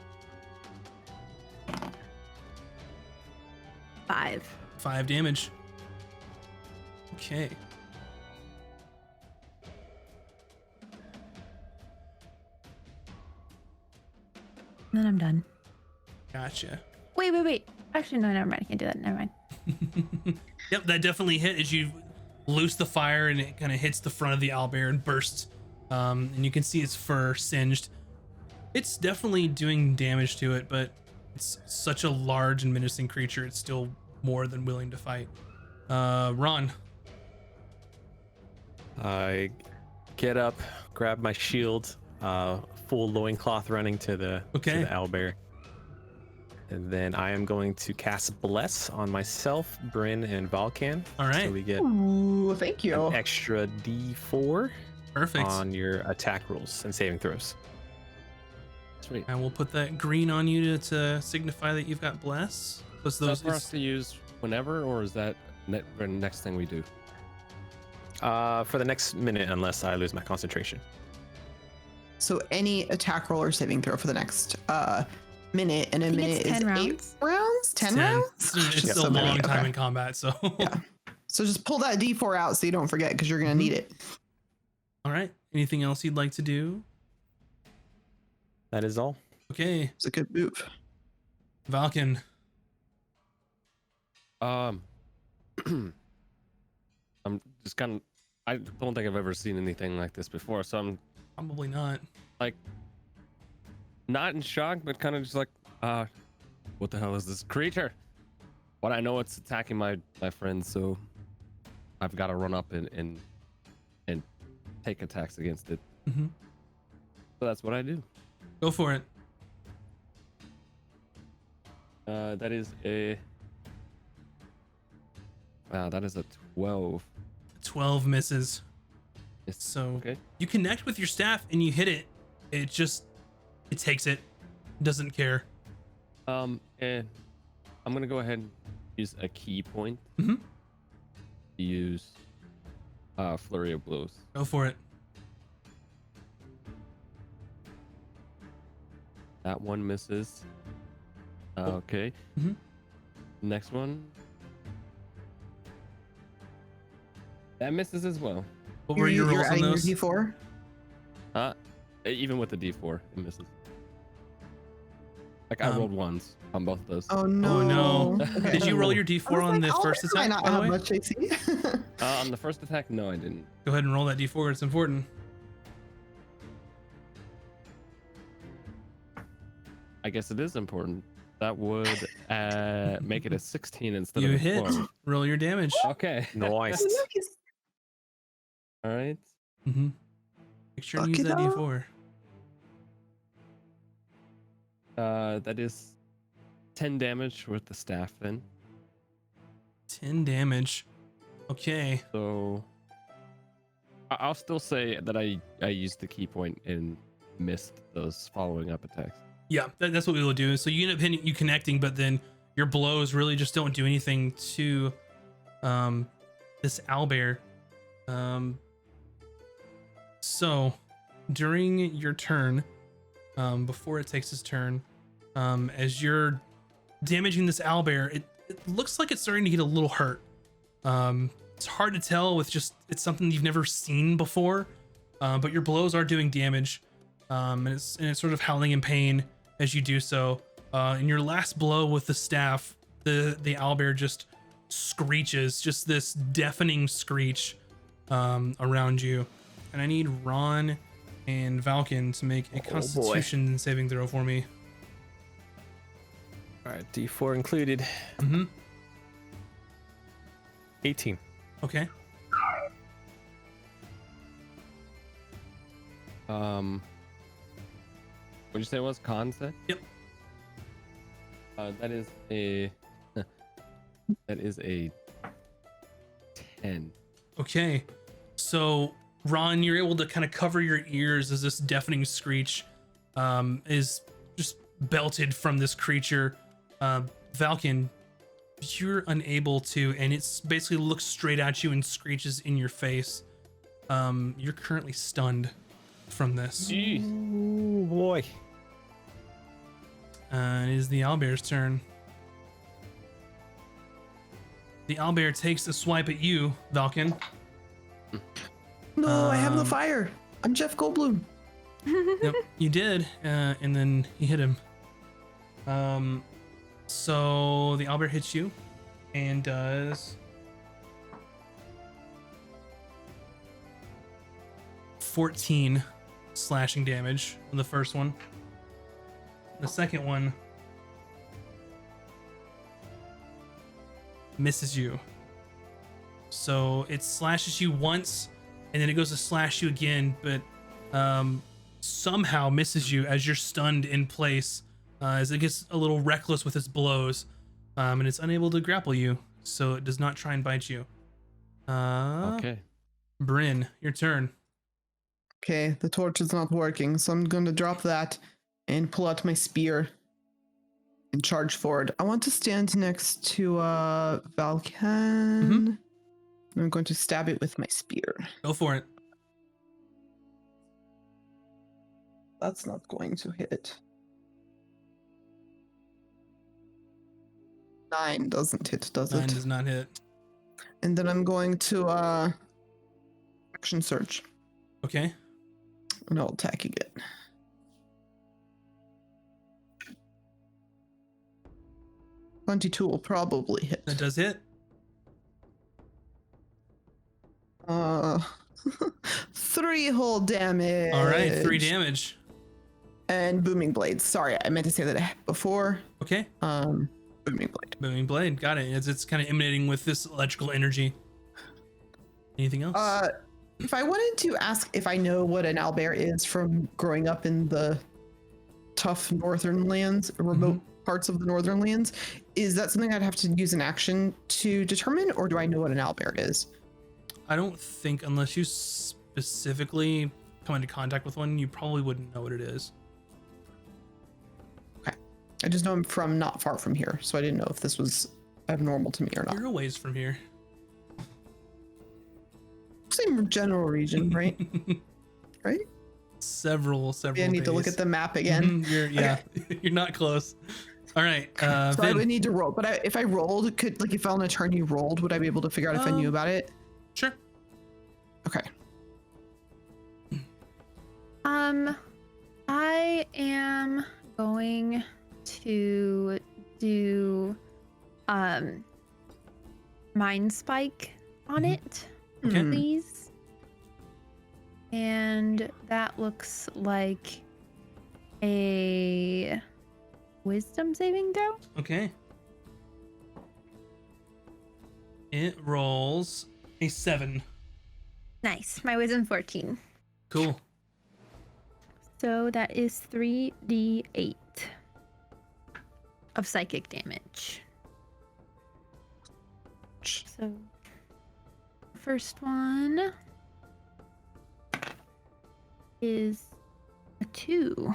5. 5 damage. Okay. And then I'm done. Gotcha. Wait. Actually, no, never mind. I can't do that. Never mind. Yep, that definitely hit as you loose the fire and it kind of hits the front of the owlbear and bursts. And you can see its fur singed. It's definitely doing damage to it, but it's such a large and menacing creature. It's still more than willing to fight. Ron. I get up, grab my shield, full loincloth running to the owlbear. And then I am going to cast Bless on myself, Bryn, and Valkan. All right. So we get Ooh, thank you. an extra D4 Perfect. on your attack rolls and saving throws. Sweet. And we'll put that green on you to signify that you've got bless. Plus Is that those for us to use whenever, or is that the next thing we do? For the next minute, unless I lose my concentration. So any attack roll or saving throw for the next minute, and a think minute it's is 10 8 rounds. rounds? 10 rounds? It's Just a so many, long time okay. in combat, so. Yeah. So just pull that D4 out so you don't forget, because you're going to need it. All right. Anything else you'd like to do? That is all. Okay. It's a good move. Valken. I'm just kind of. I don't think I've ever seen anything like this before, so I'm Probably not. like not in shock, but kind of just like, what the hell is this creature? But I know it's attacking my friends, so I've got to run up and take attacks against it. Mm-hmm. So that's what I do. Go for it. That is a. Wow, that is a 12. 12 misses. It's, So okay. you connect with your staff and you hit it. It takes it. Doesn't care. And I'm gonna go ahead and use a key point. Mhm. Use flurry of blows. Go for it. That one misses. Okay. Mhm. Next one. That misses as well. What were your rolls You're on adding your those? D4? Even with the D4, it misses. Like I Um, rolled ones on both of those. Oh no. no. Okay. Did you roll your I D4 was on like, the oh, first this might attack, not by the have way? much AC. On the first attack, no, I didn't. Go ahead and roll that D4. It's important. I guess it is important. That would make it a 16 instead You of a hit. 12. Roll your damage. Okay. Nice. All right. Mm-hmm. Make sure to use Fuck it that up. D4. That is 10 damage with the staff then. 10 damage. Okay. So I'll still say that I used the key point and missed those following up attacks. Yeah, that's what we will do. So you end up hitting, you connecting, but then your blows really just don't do anything to this owlbear. So during your turn, before it takes its turn, as you're damaging this owlbear, it looks like it's starting to get a little hurt. It's hard to tell with just, it's something you've never seen before, but your blows are doing damage, and it's sort of howling in pain as you do so. In your last blow with the staff, the owlbear just screeches, just this deafening screech around you. And I need Ron and Valken to make a Constitution saving throw for me. All right, D4 included. Mm-hmm. 18. Okay. What'd you say it was? Con set? Yep. That is a that is a 10. Okay. So Ron, you're able to kind of cover your ears as this deafening screech is just belted from this creature. Valken, you're unable to, and it's basically looks straight at you and screeches in your face. You're currently stunned from this. Jeez. Oh boy. It is the owlbear's turn. The owlbear takes a swipe at you, Valken. No, I have the Um, fire. I'm Jeff Goldblum. Yep, you did, and then you hit him. So the owlbear hits you and does 14 slashing damage on the first one. The second one misses you. So it slashes you once and then it goes to slash you again, but somehow misses you as you're stunned in place, as it gets a little reckless with its blows, and it's unable to grapple you, so it does not try and bite you. Okay. Bryn, your turn. Okay, the torch is not working, so I'm going to drop that and pull out my spear and charge forward. I want to stand next to Valkan. I'm going to stab it with my spear. Go for it. That's not going to hit. 9 doesn't hit, does 9 it? does not hit. And then I'm going to action surge. Okay. And I'll attack again. .22 will probably hit. That does hit. 3 whole damage. All right, 3 damage. And booming blades. Sorry, I meant to say that before. Okay. Booming blade. Booming blade. Got it. It's kind of emanating with this electrical energy. Anything else? If I wanted to ask if I know what an owlbear is from growing up in the tough northern lands, remote parts of the northern lands, is that something I'd have to use an action to determine, or do I know what an owlbear is? I don't think, unless you specifically come into contact with one, you probably wouldn't know what it is. Okay. I just know I'm from not far from here, so I didn't know if this was abnormal to me or not. You're a ways from here. Same general region, right? Right? Several Maybe I need to look at the map again. You're not close. All right. So Vin. I would need to roll, but if I rolled, if on a turn you rolled, would I be able to figure out if I knew about it? Sure. Okay. I am going to do Mind Spike on it, Okay. please. And that looks like a wisdom saving throw. Okay. It rolls a 7. Nice. My wisdom 14. Cool. So that is 3d8 of psychic damage. So first one is a 2.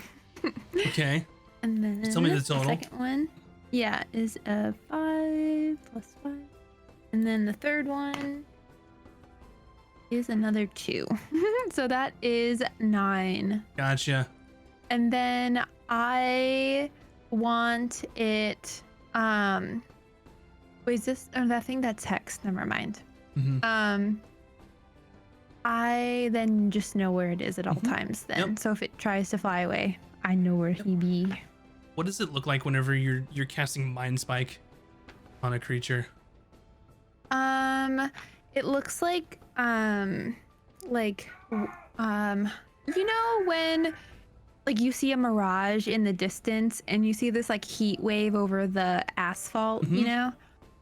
Okay. And then Just tell me the total. second one, is a 5 plus 5. And then the third one is another 2. So that is 9. Gotcha. And then I want it wait, is this I think that's hex, never mind. I then just know where it is at all times then. Yep. So if it tries to fly away, I know where he be. What does it look like whenever you're casting Mind Spike on a creature? It looks like you know when like you see a mirage in the distance and you see this like heat wave over the asphalt, you know?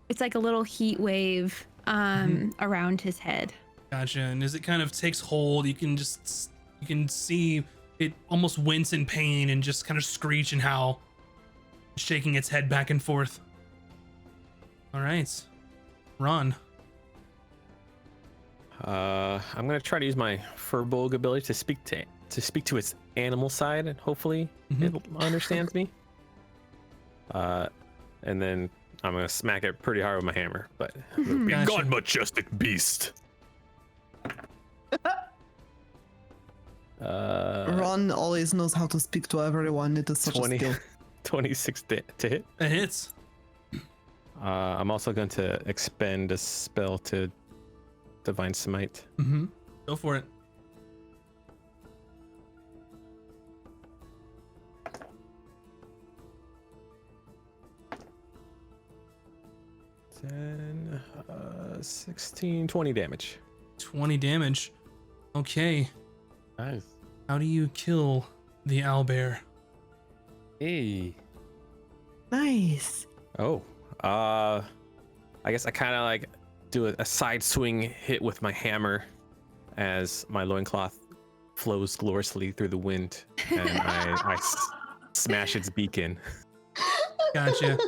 It's like a little heat wave around his head. Gotcha. And as it kind of takes hold, you can see it almost wince in pain and just kind of screech and howl, shaking its head back and forth. All right, Ron. I'm gonna try to use my Furbolg ability to speak to its animal side, and hopefully it understands me. And then I'm gonna smack it pretty hard with my hammer. But Gotcha. God, majestic beast. Ron always knows how to speak to everyone. It is such 20, a skill. 26 to hit. That hits. I'm also going to expend a spell to Divine Smite. Go for it. 10, 16, 20 damage. 20 damage. Okay. Nice. How do you kill the owlbear? Hey. Nice. Oh, I guess I kind of like do a side swing hit with my hammer as my loincloth flows gloriously through the wind, and I smash its beak in. Gotcha.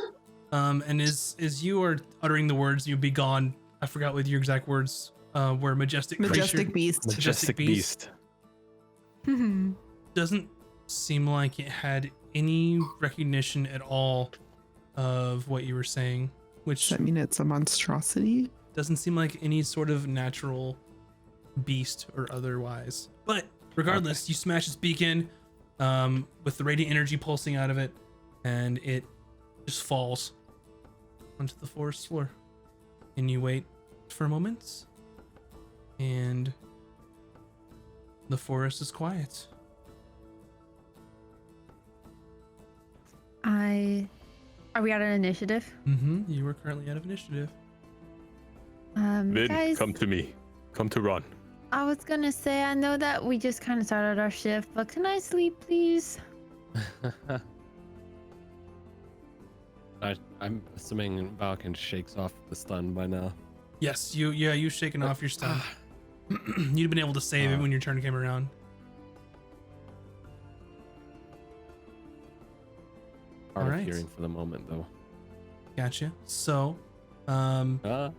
And as you are uttering the words, you be gone. I forgot what your exact words were. Majestic beast. Majestic beast. Doesn't seem like it had any recognition at all of what you were saying, which Does that mean it's a monstrosity? doesn't seem like any sort of natural beast or otherwise. But regardless, you smash its beak in with the radiant energy pulsing out of it, and it just falls onto the forest floor. And you wait for a moment, and the forest is quiet. Are we at an initiative? You are currently out of initiative. Vin, Guys, come to me. Come to Ron. I was gonna say, I know that we just kind of started our shift, but can I sleep, please? I'm assuming Valken shakes off the stun by now. Yes, you shaking off your stun. You'd been able to save it when your turn came around. Hard of Alright. hearing for the moment, though. Gotcha. So, what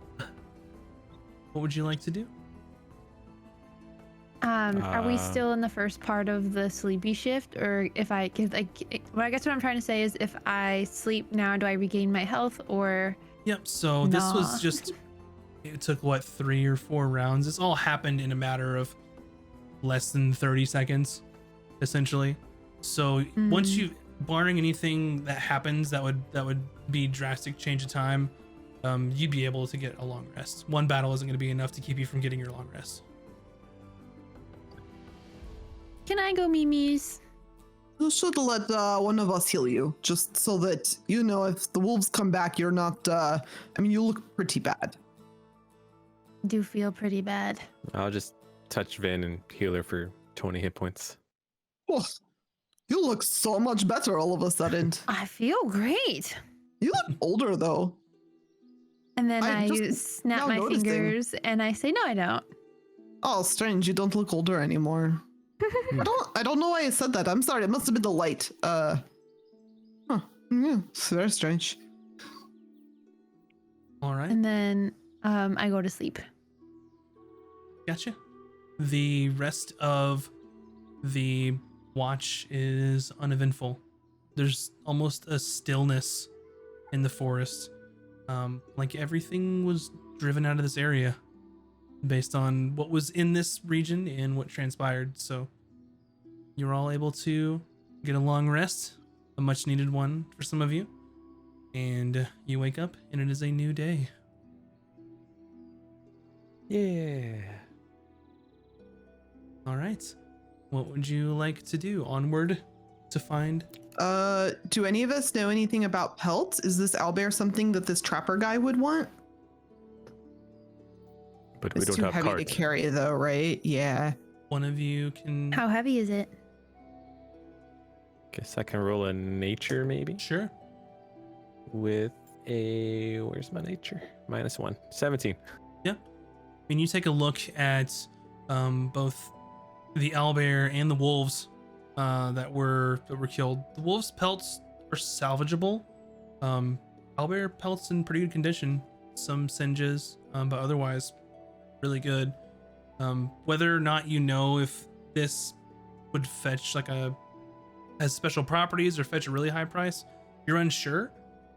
would you like to do? Are we still in the first part of the sleepy shift, or if I give well, I guess what I'm trying to say is, if I sleep now, do I regain my health, or? Yep. So this Nah. was just. It took what, 3 or 4 rounds. This all happened in a matter of less than 30 seconds, essentially. So once you, barring anything that happens that would be drastic change of time, you'd be able to get a long rest. One battle isn't going to be enough to keep you from getting your long rest. Can I go Mimi's? You should let one of us heal you, just so that, you know, if the wolves come back, you're not, I mean, you look pretty bad. Do feel pretty bad. I'll just touch Vin and heal her for 20 hit points. Oh, you look so much better all of a sudden. I feel great. You look older, though. And then I'm I just snap now my noticing. fingers and I say, no, I don't. Oh, strange. You don't look older anymore. I don't know why I said that. I'm sorry. It must have been the light. Yeah, it's very strange. All right. And then I go to sleep. Gotcha. The rest of the watch is uneventful. There's almost a stillness in the forest. Like everything was driven out of this area based on what was in this region and what transpired. So you're all able to get a long rest, a much needed one for some of you. And you wake up and it is a new day. Yeah. All right. What would you like to do? Onward to find. Do any of us know anything about pelts? Is this owlbear something that this trapper guy would want? But we It's don't too have heavy carts. to carry, though, right? Yeah. One of you can. How heavy is it? Guess I can roll a nature maybe Sure. with a, where's my nature? -1. 17. When you take a look at both the owlbear and the wolves that were killed, the wolves' pelts are salvageable. Owlbear pelts in pretty good condition. Some singes, but otherwise really good. Whether or not you know if this would fetch has special properties or fetch a really high price, you're unsure.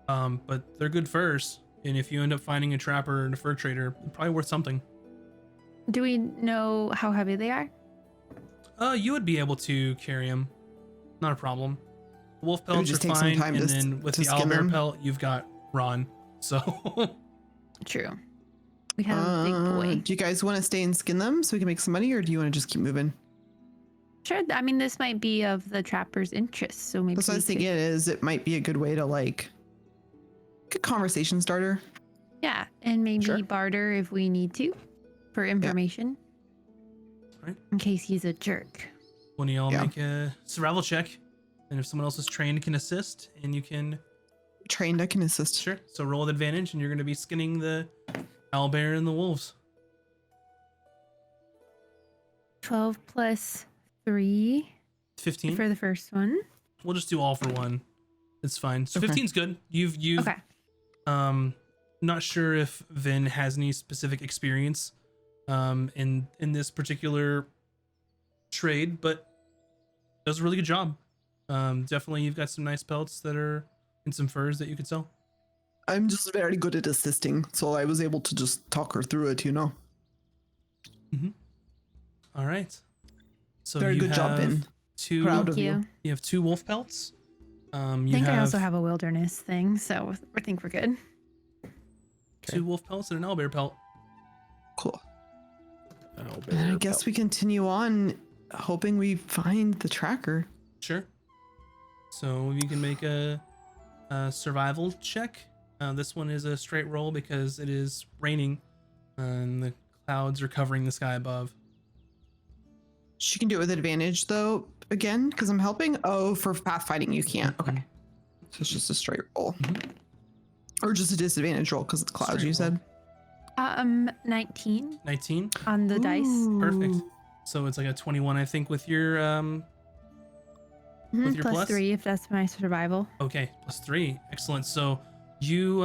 But they're good furs, and if you end up finding a trapper and a fur trader, they're probably worth something. Do we know how heavy they are? You would be able to carry them, not a problem. Wolf would pelts are just take some fine, time and to then with to the skin owlbear them. pelt, you've got Ron. So True. We have a big boy. Do you guys want to stay and skin them so we can make some money, or do you want to just keep moving? Sure. I mean, this might be of the trapper's interest, so maybe. That's what I was we thinking could- is it might be a good way to like a conversation starter. Yeah, and maybe Sure. barter if we need to for information. Right. In case he's a jerk. One of y'all Yeah. make a survival check, and if someone else is trained, can assist, and you can. Trained, I can assist. Sure. So roll with advantage, and you're going to be skinning the owlbear and the wolves. 12 plus 3 15. for the first one. We'll just do all for one. It's fine. So Okay. 15's good. You've Okay. Not sure if Vin has any specific experience in this particular trade, but does a really good job. Definitely you've got some nice pelts that are and some furs that you could sell. I'm just very good at assisting, so I was able to just talk her through it, you know? All right. So Very you good job, have Vin. two Proud Thank of you. you have 2 wolf pelts. I You think have I also have a wilderness thing, so I think we're good. 2 wolf pelts and an owlbear pelt. Cool. Owlbear And I pelt. guess we continue on, hoping we find the tracker. Sure. So you can make a survival check. This one is a straight roll because it is raining and the clouds are covering the sky above. She can do it with advantage, though, again, because I'm helping. Oh, for pathfinding, you can't. Okay. So it's just a straight roll. Or just a disadvantage roll because it's clouds, Straight you said? 19 19. on the dice. Perfect. Ooh. So it's like a 21, I think, with your with your Plus plus? 3 if that's my survival. okay, plus 3. Excellent. So you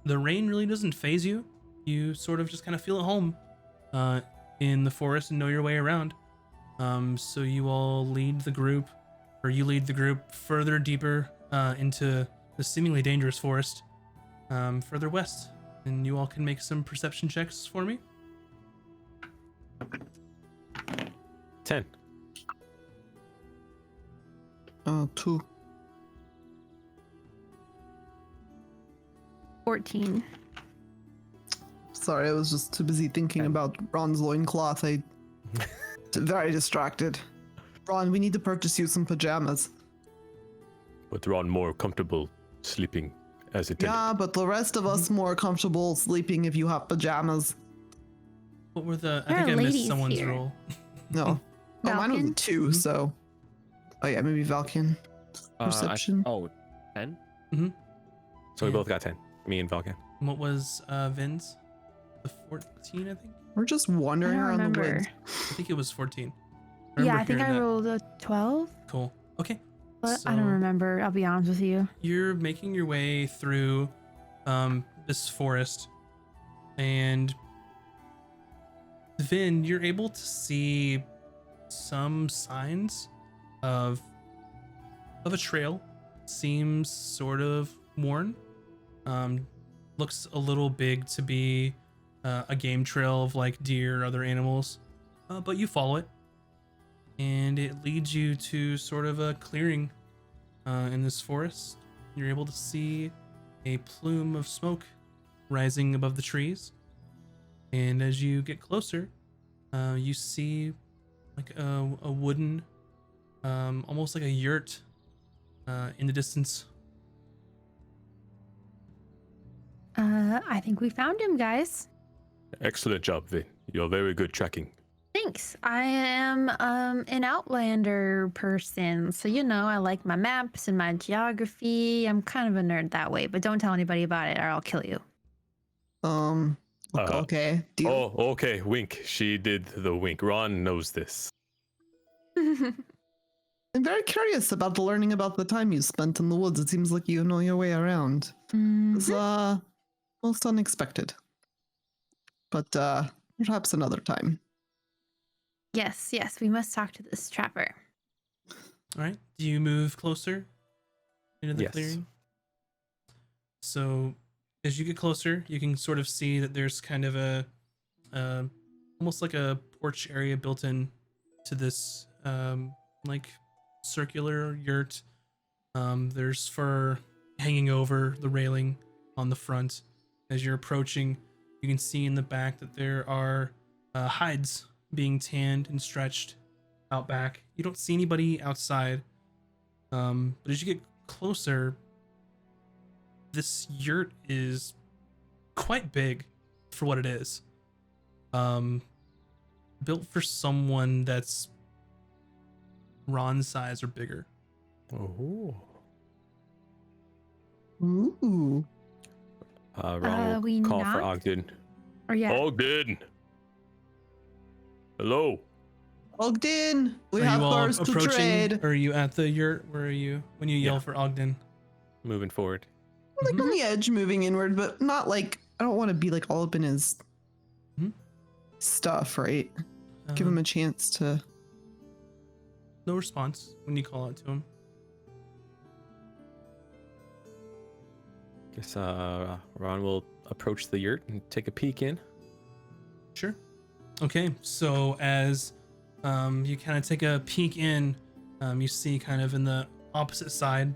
the rain really doesn't phase you. You sort of just kind of feel at home in the forest and know your way around. So you all lead the group, or you lead the group further deeper into the seemingly dangerous forest further west. And you all can make some perception checks for me. 10. 2. 14. Sorry, I was just too busy thinking about Ron's loincloth. Very distracted. Ron, we need to purchase you some pajamas. But Ron more comfortable sleeping as a tenant. Yeah, but the rest of us more comfortable sleeping if you have pajamas. What were the? I There think are I missed ladies someone's here. roll. No. Oh, mine was a Falcon? 2, so. Oh, yeah, maybe Valken. Perception. 10? So we Yeah. both got 10. Me and Valken. What was Vin's? The 14, I think. We're just I wandering don't around the remember. woods. I think it was 14. Yeah, remember I think I hearing that. rolled a 12, Cool. Okay. but I don't So- remember. I'll be honest with you. You're making your way through this forest, and Vin, you're able to see some signs of a trail. Seems sort of worn. Looks a little big to be a game trail of like deer or other animals, but you follow it, and it leads you to sort of a clearing in this forest. You're able to see a plume of smoke rising above the trees, and as you get closer, you see like a wooden, almost like a yurt in the distance. I think we found him, guys. Excellent job, Vin. You're very good tracking. Thanks. I am an Outlander person, so you know I like my maps and my geography. I'm kind of a nerd that way, but don't tell anybody about it or I'll kill you. Okay. Deal. Oh, okay. Wink. She did the wink. Ron knows this. I'm very curious about learning about the time you spent in the woods. It seems like you know your way around. It's most unexpected. But perhaps another time. Yes, we must talk to this trapper. All right. Do you move closer into the Yes. clearing? So, as you get closer, you can sort of see that there's kind of a almost like a porch area built in to this like circular yurt. There's fur hanging over the railing on the front. As you're approaching, you can see in the back that there are hides being tanned and stretched out back. You don't see anybody outside, but as you get closer, this yurt is quite big for what it is. Built for someone that's Ron's size or bigger. Oh. Ooh. Ron we will call for knock? Ogden. Or yeah. Ogden. Hello. Ogden, we Are have you all cars to approaching? trade. Or are you at the yurt? Where are you when you yell Yeah. for Ogden? Moving forward. Like on the edge, moving inward, but not like I don't want to be like all up in his Mhm. stuff, right? Give him a chance to. No response when you call out to him. Guess Ron will approach the yurt and take a peek in. Sure. Okay, so as you kind of take a peek in, you see kind of in the opposite side,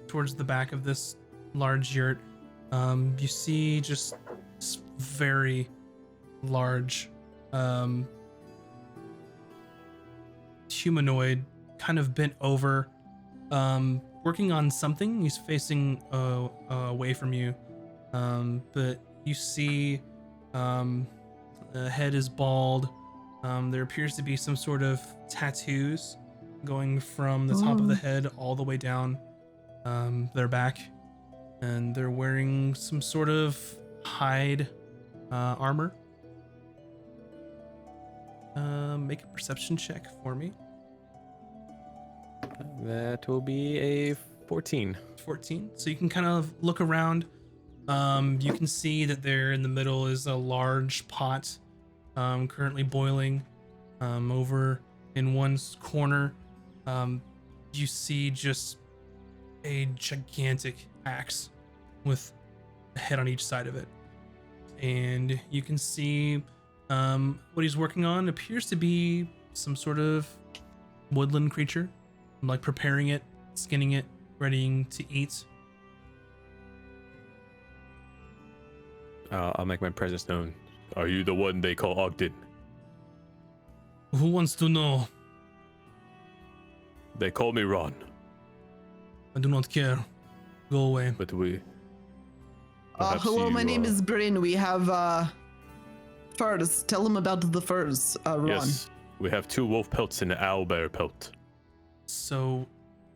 towards the back of this large yurt, you see just this very large humanoid, kind of bent over, working on something. He's facing away from you, but you see the head is bald. There appears to be some sort of tattoos going from the top of the head all the way down their back, and they're wearing some sort of hide armor. Make a perception check for me. That will be a 14. 14. So you can kind of look around. You can see that there in the middle is a large pot currently boiling. Over in one corner, you see just a gigantic axe with a head on each side of it. And you can see what he's working on appears to be some sort of woodland creature, like preparing it, skinning it, readying to eat. I'll make my presence known. Are you the one they call Ogden? Who wants to know? They call me Ron, I do not care. Go away. but we. Perhaps Hello, my you, name is Bryn. We have furs. Tell them about the furs, Ron. Yes, we have 2 wolf pelts and an owlbear pelt. So,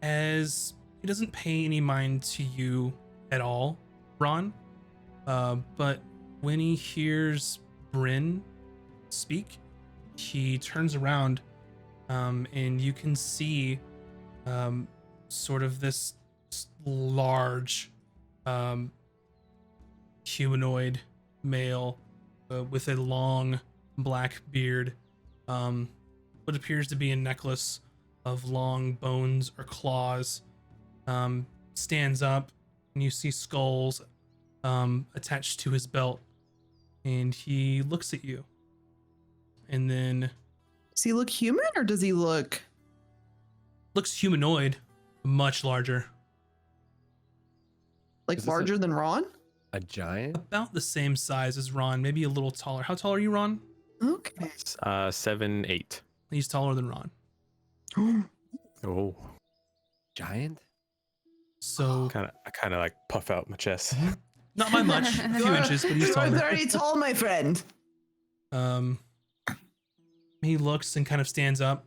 as he doesn't pay any mind to you at all, Ron, but when he hears Bryn speak, he turns around, and you can see sort of this large humanoid male with a long black beard, what appears to be a necklace of long bones or claws, stands up, and you see skulls attached to his belt, and he looks at you, and then Does he look human or does he look? looks humanoid, much larger, Like Is this larger than Ron? A giant? about the same size as Ron, maybe a little taller. How tall are you, Ron? Okay. 7, 8. He's taller than Ron. Oh. Giant? So I kind of like puff out my chest. not by much, a few inches, but he's You are taller. very tall, my friend. He looks and kind of stands up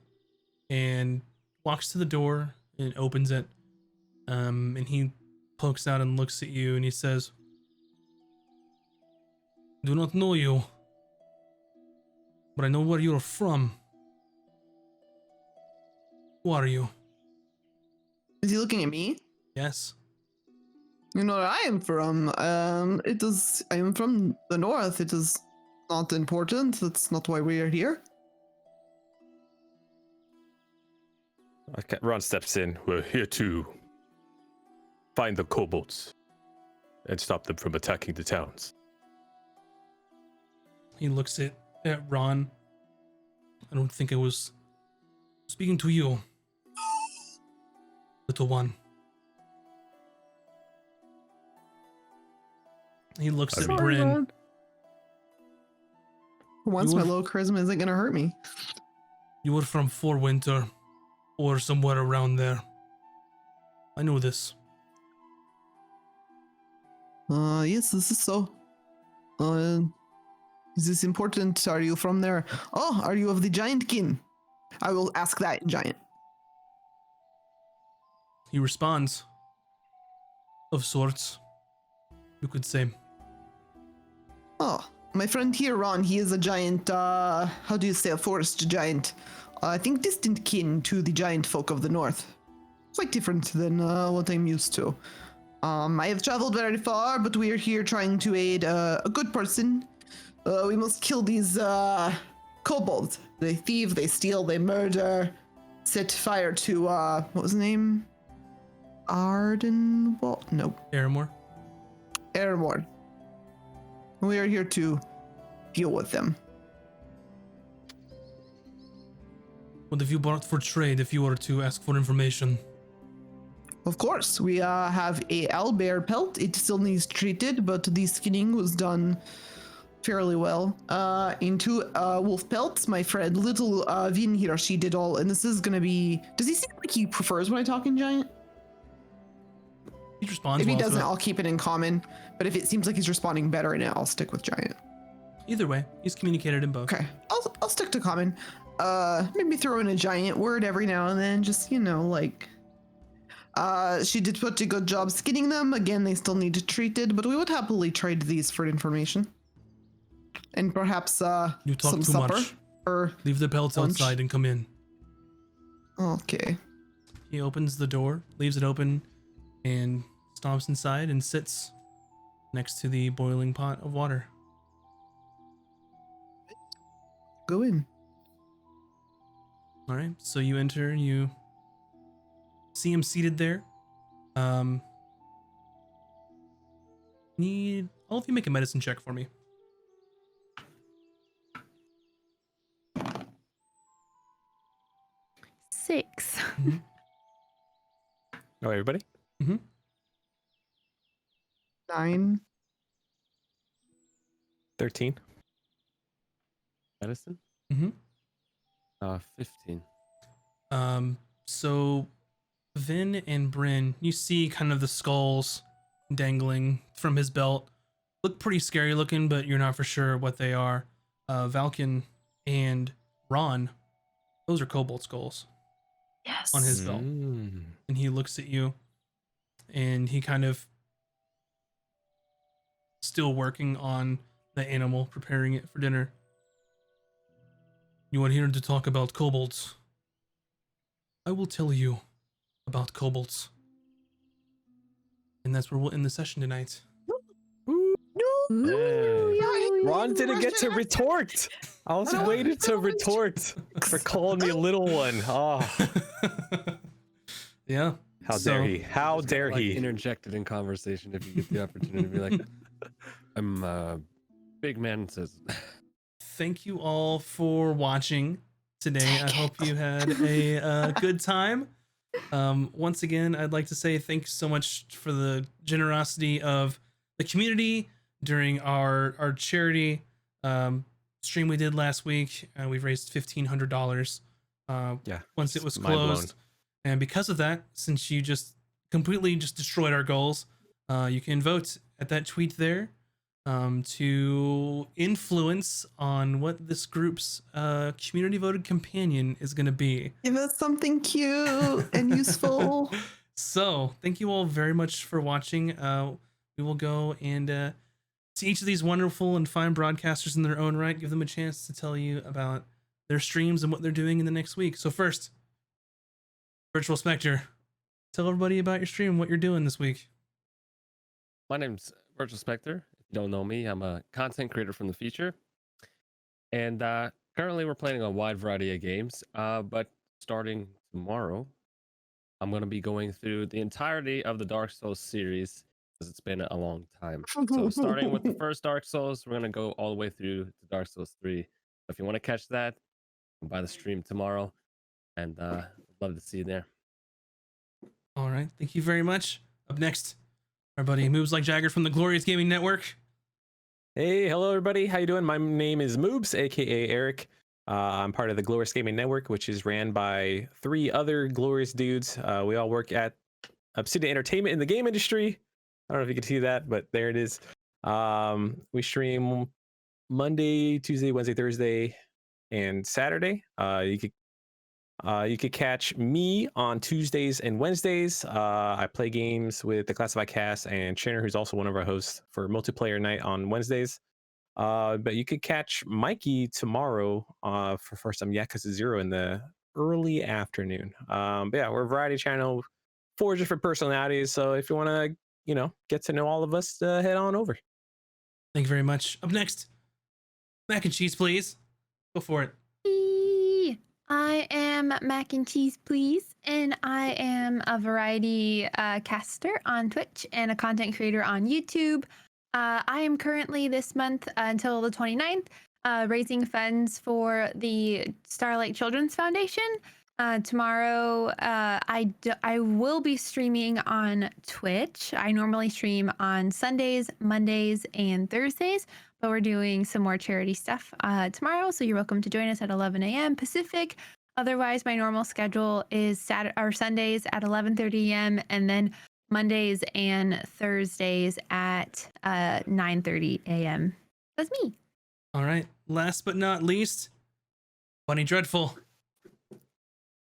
and walks to the door and opens it. And he pokes out and looks at you and he says, "Do not know you, but I know where you're from. Who are you?" Is he looking at me? Yes. You know where I am from. I am from the north. It is not important. That's not why we are here. Okay, Ron steps in. We're here to find the kobolds and stop them from attacking the towns. He looks at Ron. "I don't think I was speaking to you, little one." He looks at mean- Bryn. Once You my were- low charisma isn't gonna hurt me. "You were from Forwinter, or somewhere around there. I know this." Yes, this is so. Is this important? Are you from there? Oh, are you of the giant kin? I will ask that in giant. He responds, of sorts, you could say. Oh, my friend here, Ron, he is a giant, how do you say, a forest giant. I think distant kin to the giant folk of the north. Quite different than what I'm used to. I have traveled very far, but we are here trying to aid a good person. We must kill these kobolds. They thieve, they steal, they murder, set fire to, what was the name? Ardenwald? No. Aramore? Aramore. We are here to deal with them. What have you brought for trade if you were to ask for information? Of course, we have a owlbear pelt. It still needs treated, but the skinning was done fairly well. Into wolf pelts, my friend little Vin here, she did all, and this is gonna be. Does he seem like he prefers when I talk in giant? He responds. If he well doesn't, to it. I'll keep it in common. But if it seems like he's responding better in it, I'll stick with giant. Either way, he's communicated in both. Okay, I'll stick to common. Maybe throw in a giant word every now and then, just like. She did put a good job skinning them. Again, they still need to treated, but we would happily trade these for information. And perhaps You talk some too supper much. or Leave the pelts lunch. outside and come in. Okay. He opens the door, leaves it open, and stomps inside and sits next to the boiling pot of water. Go in. All right, so you enter, you see him seated there. Need all of you make a medicine check for me. Six. Oh, everybody? 9. 13. Medicine? Mm-hmm. 15. So Vin and Bryn, you see kind of the skulls dangling from his belt. Look pretty scary looking, but you're not for sure what they are. Valken and Ron, those are kobold skulls Yes. on his belt. Mm. And he looks at you and he kind of still working on the animal, preparing it for dinner. You are here to talk about kobolds. I will tell you about kobolds. And that's where we'll end the session tonight. Ron didn't get to retort. I was waiting to retort for calling me a little one. Oh, Yeah. how dare he? How dare Like, he? interjected in conversation if you get the opportunity to be like, I'm a big man says. Thank you all for watching today. I hope you had a good time. Once again, I'd like to say thanks so much for the generosity of the community during our charity stream we did last week. We've raised $1,500 Yeah. once it was Mind blown. closed. And because of that, since you just completely just destroyed our goals, you can vote at that tweet there to influence on what this group's community voted companion is going to be. Give us something cute and useful. So thank you all very much for watching. We will go and see each of these wonderful and fine broadcasters in their own right, give them a chance to tell you about their streams and what they're doing in the next week. So first, Virtual Spectre, tell everybody about your stream, what you're doing this week. My name's Virtual Spectre. If you don't know me, I'm a content creator from the future. And currently we're playing a wide variety of games. But starting tomorrow, I'm going to be going through the entirety of the Dark Souls series because it's been a long time. So starting with the first Dark Souls, we're going to go all the way through to Dark Souls 3. If you want to catch that, buy the stream tomorrow. And I'd love to see you there. All right, thank you very much. Up next, our buddy Moves Like Jagger from the Glorious Gaming Network. Hey, hello everybody. How you doing? My name is Moobs, aka Eric. I'm part of the Glorious Gaming Network, which is ran by 3 other glorious dudes. We all work at Obsidian Entertainment in the game industry. I don't know if you can see that, but there it is. We stream Monday, Tuesday, Wednesday, Thursday, and Saturday. You could catch me on Tuesdays and Wednesdays. I play games with the Classified Cast and Chinner, who's also one of our hosts, for multiplayer night on Wednesdays. But you could catch Mikey tomorrow for some Yakuza 0 in the early afternoon. But yeah, we're a variety channel, 4 different personalities. So if you want to, get to know all of us, head on over. Thank you very much. Up next, mac and cheese, please. Go for it. I am Mac and Cheese, please, and I am a variety caster on Twitch and a content creator on YouTube. I am currently this month until the 29th raising funds for the Starlight Children's Foundation. Tomorrow, I will be streaming on Twitch. I normally stream on Sundays, Mondays, and Thursdays, but we're doing some more charity stuff tomorrow, so you're welcome to join us at 11 a.m. Pacific. Otherwise, my normal schedule is Sundays at 11:30 a.m. and then Mondays and Thursdays at 9:30 a.m. That's me. All right. Last but not least, Bunny Dreadful.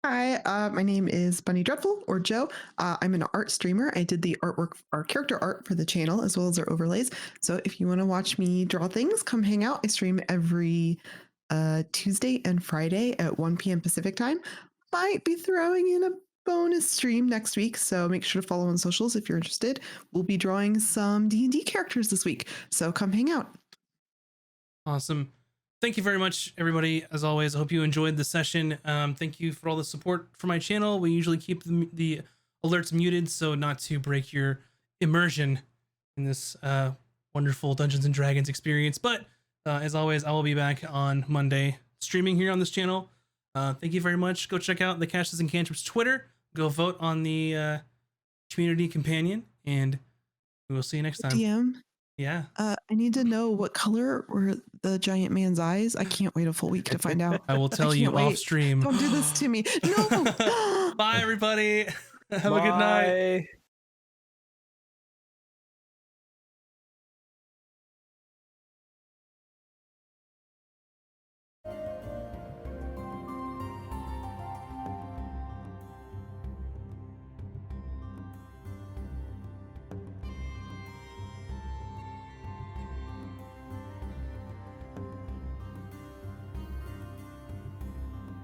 Hi, my name is Bunny Dreadful, or Joe. I'm an art streamer. I did the artwork, our character art for the channel, as well as our overlays. So if you want to watch me draw things, come hang out. I stream every Tuesday and Friday at 1 p.m. Pacific time. Might be throwing in a bonus stream next week, so make sure to follow on socials if you're interested. We'll be drawing some D&D characters this week, so come hang out. Awesome. Thank you very much, everybody. As always, I hope you enjoyed the session. Thank you for all the support for my channel. We usually keep the alerts muted so not to break your immersion in this wonderful Dungeons and Dragons experience. But as always, I will be back on Monday streaming here on this channel. Thank you very much. Go check out the Cashes and Cantrips Twitter. Go vote on the community companion, and we will see you next time. DM. Yeah. I need to know what color were the giant man's eyes. I can't wait a full week to find out. I will tell you off stream. Don't do this to me. No. Bye, everybody. Have a good night.